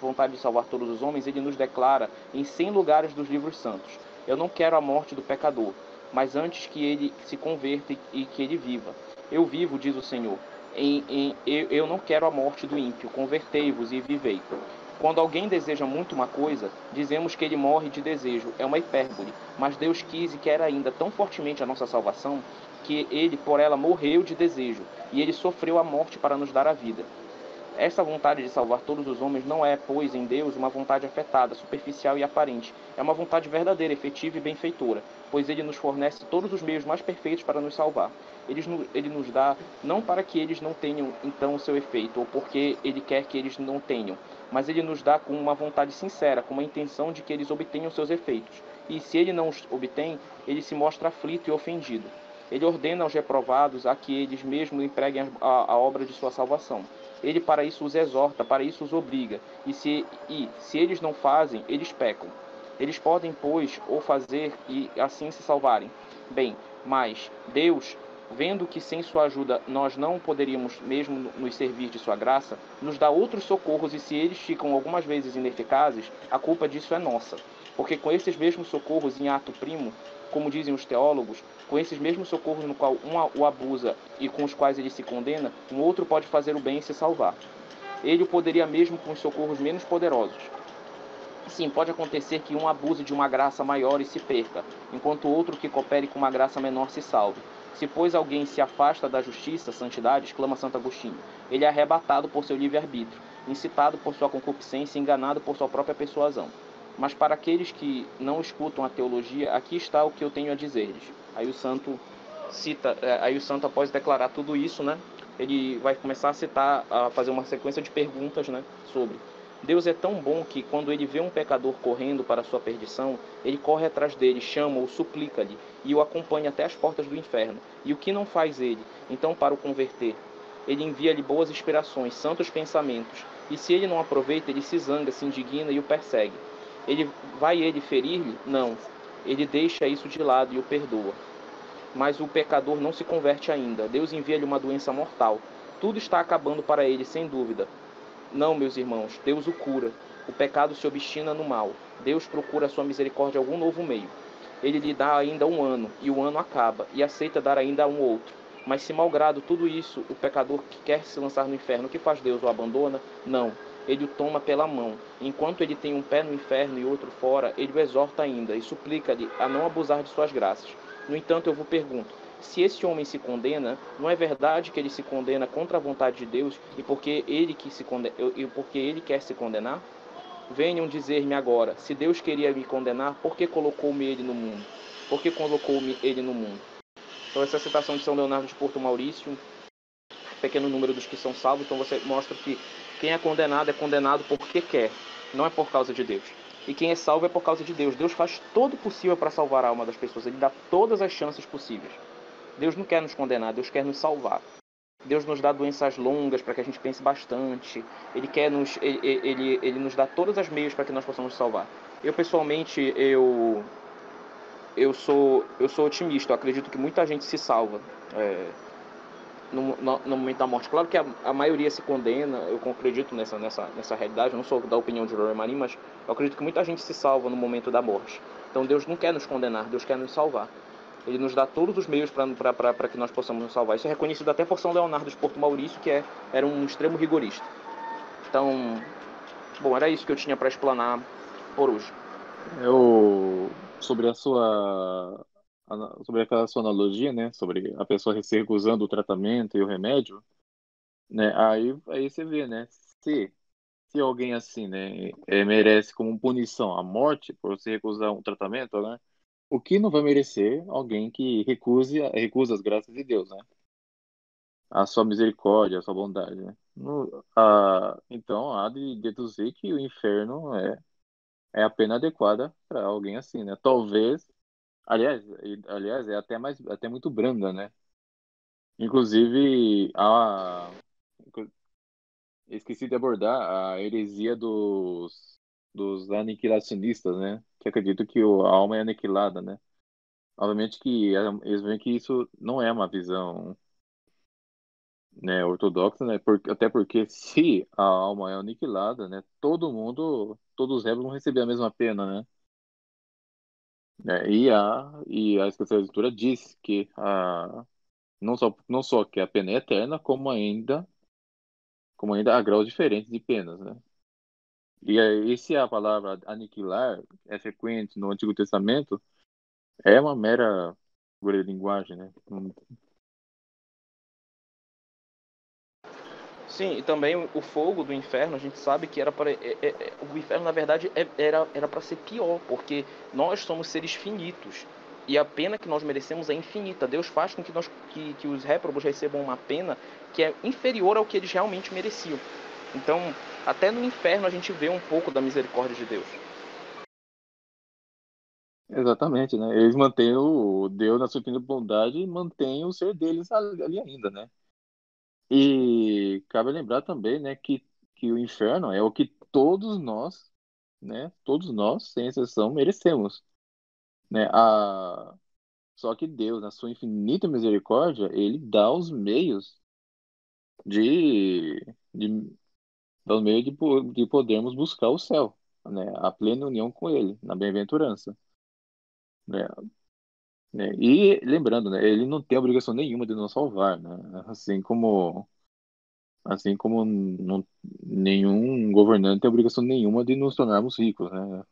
vontade de salvar todos os homens, Ele nos declara em 100 lugares dos livros santos. Eu não quero a morte do pecador, mas antes que ele se converta e que ele viva. Eu vivo, diz o Senhor. Eu não quero a morte do ímpio, convertei-vos e vivei. Quando alguém deseja muito uma coisa, dizemos que ele morre de desejo. É uma hipérbole, mas Deus quis e quer ainda tão fortemente a nossa salvação, que ele por ela morreu de desejo, e ele sofreu a morte para nos dar a vida. Essa vontade de salvar todos os homens não é, pois, em Deus, uma vontade afetada, superficial e aparente. É uma vontade verdadeira, efetiva e benfeitora, pois Ele nos fornece todos os meios mais perfeitos para nos salvar. Ele nos dá, não para que eles não tenham, então, o seu efeito, ou porque Ele quer que eles não tenham, mas Ele nos dá com uma vontade sincera, com uma intenção de que eles obtenham seus efeitos. E se Ele não os obtém, Ele se mostra aflito e ofendido. Ele ordena aos reprovados a que eles mesmos empreguem a obra de sua salvação. Ele para isso os exorta, para isso os obriga. E se eles não fazem, eles pecam. Eles podem, pois, ou fazer e assim se salvarem. Bem, mas Deus, vendo que sem sua ajuda nós não poderíamos mesmo nos servir de sua graça, nos dá outros socorros, e se eles ficam algumas vezes ineficazes, a culpa disso é nossa. Porque com esses mesmos socorros em ato primo, como dizem os teólogos, com esses mesmos socorros no qual um o abusa e com os quais ele se condena, um outro pode fazer o bem e se salvar. Ele o poderia mesmo com os socorros menos poderosos. Sim, pode acontecer que um abuse de uma graça maior e se perca, enquanto outro que coopere com uma graça menor se salve. Se, pois, alguém se afasta da justiça, santidade, exclama Santo Agostinho, ele é arrebatado por seu livre-arbítrio, incitado por sua concupiscência e enganado por sua própria persuasão. Mas para aqueles que não escutam a teologia, aqui está o que eu tenho a dizer-lhes. Aí o santo cita, após declarar tudo isso, né, ele vai começar a citar, a fazer uma sequência de perguntas, né, sobre. Deus é tão bom que quando ele vê um pecador correndo para a sua perdição, ele corre atrás dele, chama-o, suplica-lhe e o acompanha até as portas do inferno. E o que não faz ele, então, para o converter? Ele envia-lhe boas inspirações, santos pensamentos, e se ele não aproveita, ele se zanga, se indigna e o persegue. Vai ele ferir-lhe? Não. Ele deixa isso de lado e o perdoa. Mas o pecador não se converte ainda. Deus envia-lhe uma doença mortal. Tudo está acabando para ele, sem dúvida. Não, meus irmãos, Deus o cura. O pecado se obstina no mal. Deus procura a sua misericórdia algum novo meio. ele lhe dá ainda 1 ano, e o ano acaba, e aceita dar ainda um outro. Mas se malgrado tudo isso, o pecador que quer se lançar no inferno, o que faz Deus? O abandona? Não. Ele o toma pela mão. Enquanto ele tem um pé no inferno e outro fora, ele o exorta ainda e suplica-lhe a não abusar de suas graças. No entanto, eu vos pergunto, se esse homem se condena, não é verdade que ele se condena contra a vontade de Deus e porque ele quer se condenar? Venham dizer-me agora, se Deus queria me condenar, por que colocou-me ele no mundo? Por que colocou-me ele no mundo? Então essa citação de São Leonardo de Porto Maurício, pequeno número dos que são salvos, então você mostra que quem é condenado porque quer, não é por causa de Deus. E quem é salvo é por causa de Deus. Deus faz todo o possível para salvar a alma das pessoas, ele dá todas as chances possíveis. Deus não quer nos condenar, Deus quer nos salvar. Deus nos dá doenças longas para que a gente pense bastante. Ele quer ele nos dá todos os meios para que nós possamos salvar. Eu pessoalmente eu sou otimista. Eu acredito que muita gente se salva no momento da morte. Claro que a maioria se condena. Eu acredito nessa realidade. Eu não sou da opinião de Rory Marim, mas eu acredito que muita gente se salva no momento da morte. Então Deus não quer nos condenar, Deus quer nos salvar. Ele nos dá todos os meios para que nós possamos nos salvar. Isso é reconhecido até por São Leonardo de Porto Maurício, que era um extremo rigorista. Então, bom, era isso que eu tinha para explanar por hoje. Sobre sobre aquela sua analogia, né? Sobre a pessoa se recusando o tratamento e o remédio, né? Aí você vê, né? Se alguém assim, né, merece como punição a morte por se recusar um tratamento, né? O que não vai merecer alguém que recusa as graças de Deus, né? A sua misericórdia, a sua bondade, né? Então há de deduzir que o inferno é a pena adequada para alguém assim, né? Talvez, aliás, é até muito branda, né? Inclusive, esqueci de abordar a heresia dos aniquilacionistas, né? Que acreditam que a alma é aniquilada, né? Obviamente que eles veem que isso não é uma visão, né, ortodoxa, né? Até porque se a alma é aniquilada, né? Todos os réus vão receber a mesma pena, né? E a Escritura diz que não só que a pena é eterna, como ainda há graus diferentes de penas, né? E se a palavra aniquilar é frequente no Antigo Testamento, é uma mera figura de linguagem, né? Sim, e também o fogo do inferno, a gente sabe que era para o inferno na verdade era para ser pior, porque nós somos seres finitos e a pena que nós merecemos é infinita. Deus faz com que os réprobos recebam uma pena que é inferior ao que eles realmente mereciam. Então, até no inferno a gente vê um pouco da misericórdia de Deus. Exatamente, né? Eles mantêm o Deus na sua infinita bondade e mantêm o ser deles ali ainda, né? E cabe lembrar também, né, que o inferno é o que todos nós, né, todos nós, sem exceção, merecemos, né? Só que Deus, na sua infinita misericórdia, ele dá os meios de, de, dá os meios de podermos buscar o céu, né? A plena união com ele, na bem-aventurança, né? E lembrando, né, ele não tem obrigação nenhuma de nos salvar, né? Assim como nenhum governante tem obrigação nenhuma de nos tornarmos ricos, né?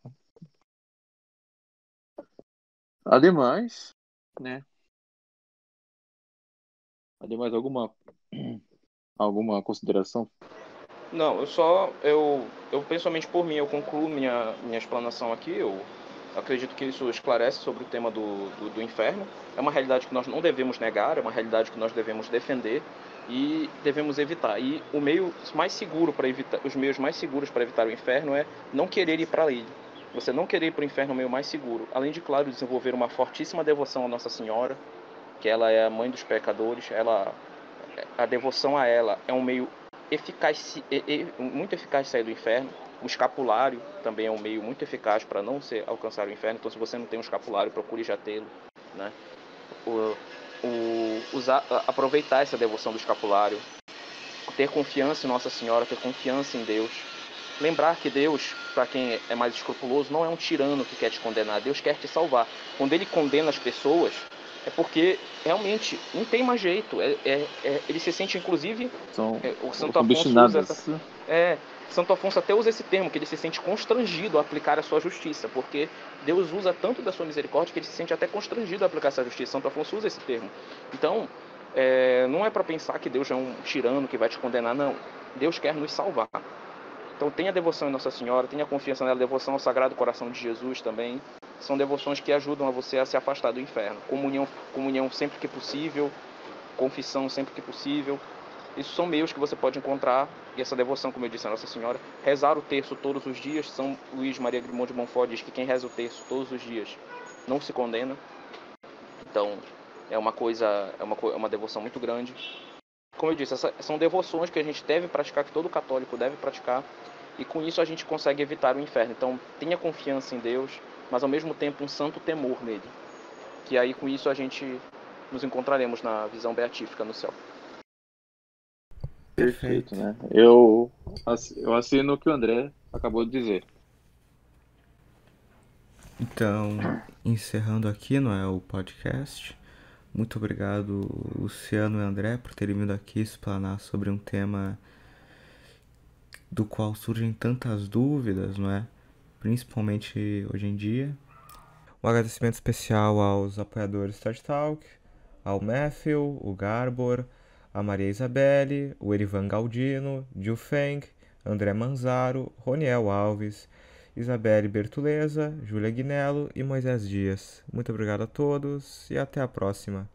Ademais, né? Ademais, alguma consideração? Não, eu pessoalmente por mim, eu concluo minha explanação aqui. Eu acredito que isso esclarece sobre o tema do inferno. É uma realidade que nós não devemos negar, é uma realidade que nós devemos defender e devemos evitar. E o meio mais seguro para evitar, os meios mais seguros para evitar o inferno é não querer ir para ele. Você não querer ir para o inferno é o meio mais seguro. Além de, claro, desenvolver uma fortíssima devoção a Nossa Senhora, que ela é a mãe dos pecadores. A devoção a ela é um meio eficaz, muito eficaz de sair do inferno. O escapulário também é um meio muito eficaz para não alcançar o inferno. Então, se você não tem um escapulário, procure já tê-lo, né? Aproveitar essa devoção do escapulário, ter confiança em Nossa Senhora, ter confiança em Deus, Lembrar que Deus, para quem é mais escrupuloso, não é um tirano que quer te condenar. Deus quer te salvar. Quando ele condena as pessoas, é porque realmente não tem mais jeito. Ele se sente, inclusive, São o Santo Afonso usa essa... Santo Afonso até usa esse termo, que ele se sente constrangido a aplicar a sua justiça, porque Deus usa tanto da sua misericórdia que ele se sente até constrangido a aplicar essa justiça. Santo Afonso usa esse termo. Então, não é para pensar que Deus é um tirano que vai te condenar, não. Deus quer nos salvar. Então tenha devoção em Nossa Senhora, tenha confiança nela, devoção ao Sagrado Coração de Jesus também. São devoções que ajudam a você a se afastar do inferno. Comunhão sempre que possível, confissão sempre que possível. Isso são meios que você pode encontrar, e essa devoção, como eu disse a Nossa Senhora, rezar o terço todos os dias. São Luís Maria Grimond de Montfort diz que quem reza o terço todos os dias não se condena. Então é uma devoção muito grande. Como eu disse, são devoções que a gente deve praticar, que todo católico deve praticar, e com isso a gente consegue evitar o inferno. Então tenha confiança em Deus, mas ao mesmo tempo um santo temor nele, que aí com isso a gente nos encontraremos na visão beatífica no céu. Perfeito, né? Eu assino o que o André acabou de dizer. Então, encerrando aqui, não é, o podcast. Muito obrigado, Luciano e André, por terem vindo aqui explanar sobre um tema do qual surgem tantas dúvidas, não é? Principalmente hoje em dia. Um agradecimento especial aos apoiadores TED Talk, ao Matthew, o Garbor, a Maria Isabelle, o Erivan Galdino, Gil Feng, André Manzaro, Roniel Alves, Isabelle Bertuleza, Júlia Guinello e Moisés Dias. Muito obrigado a todos e até a próxima.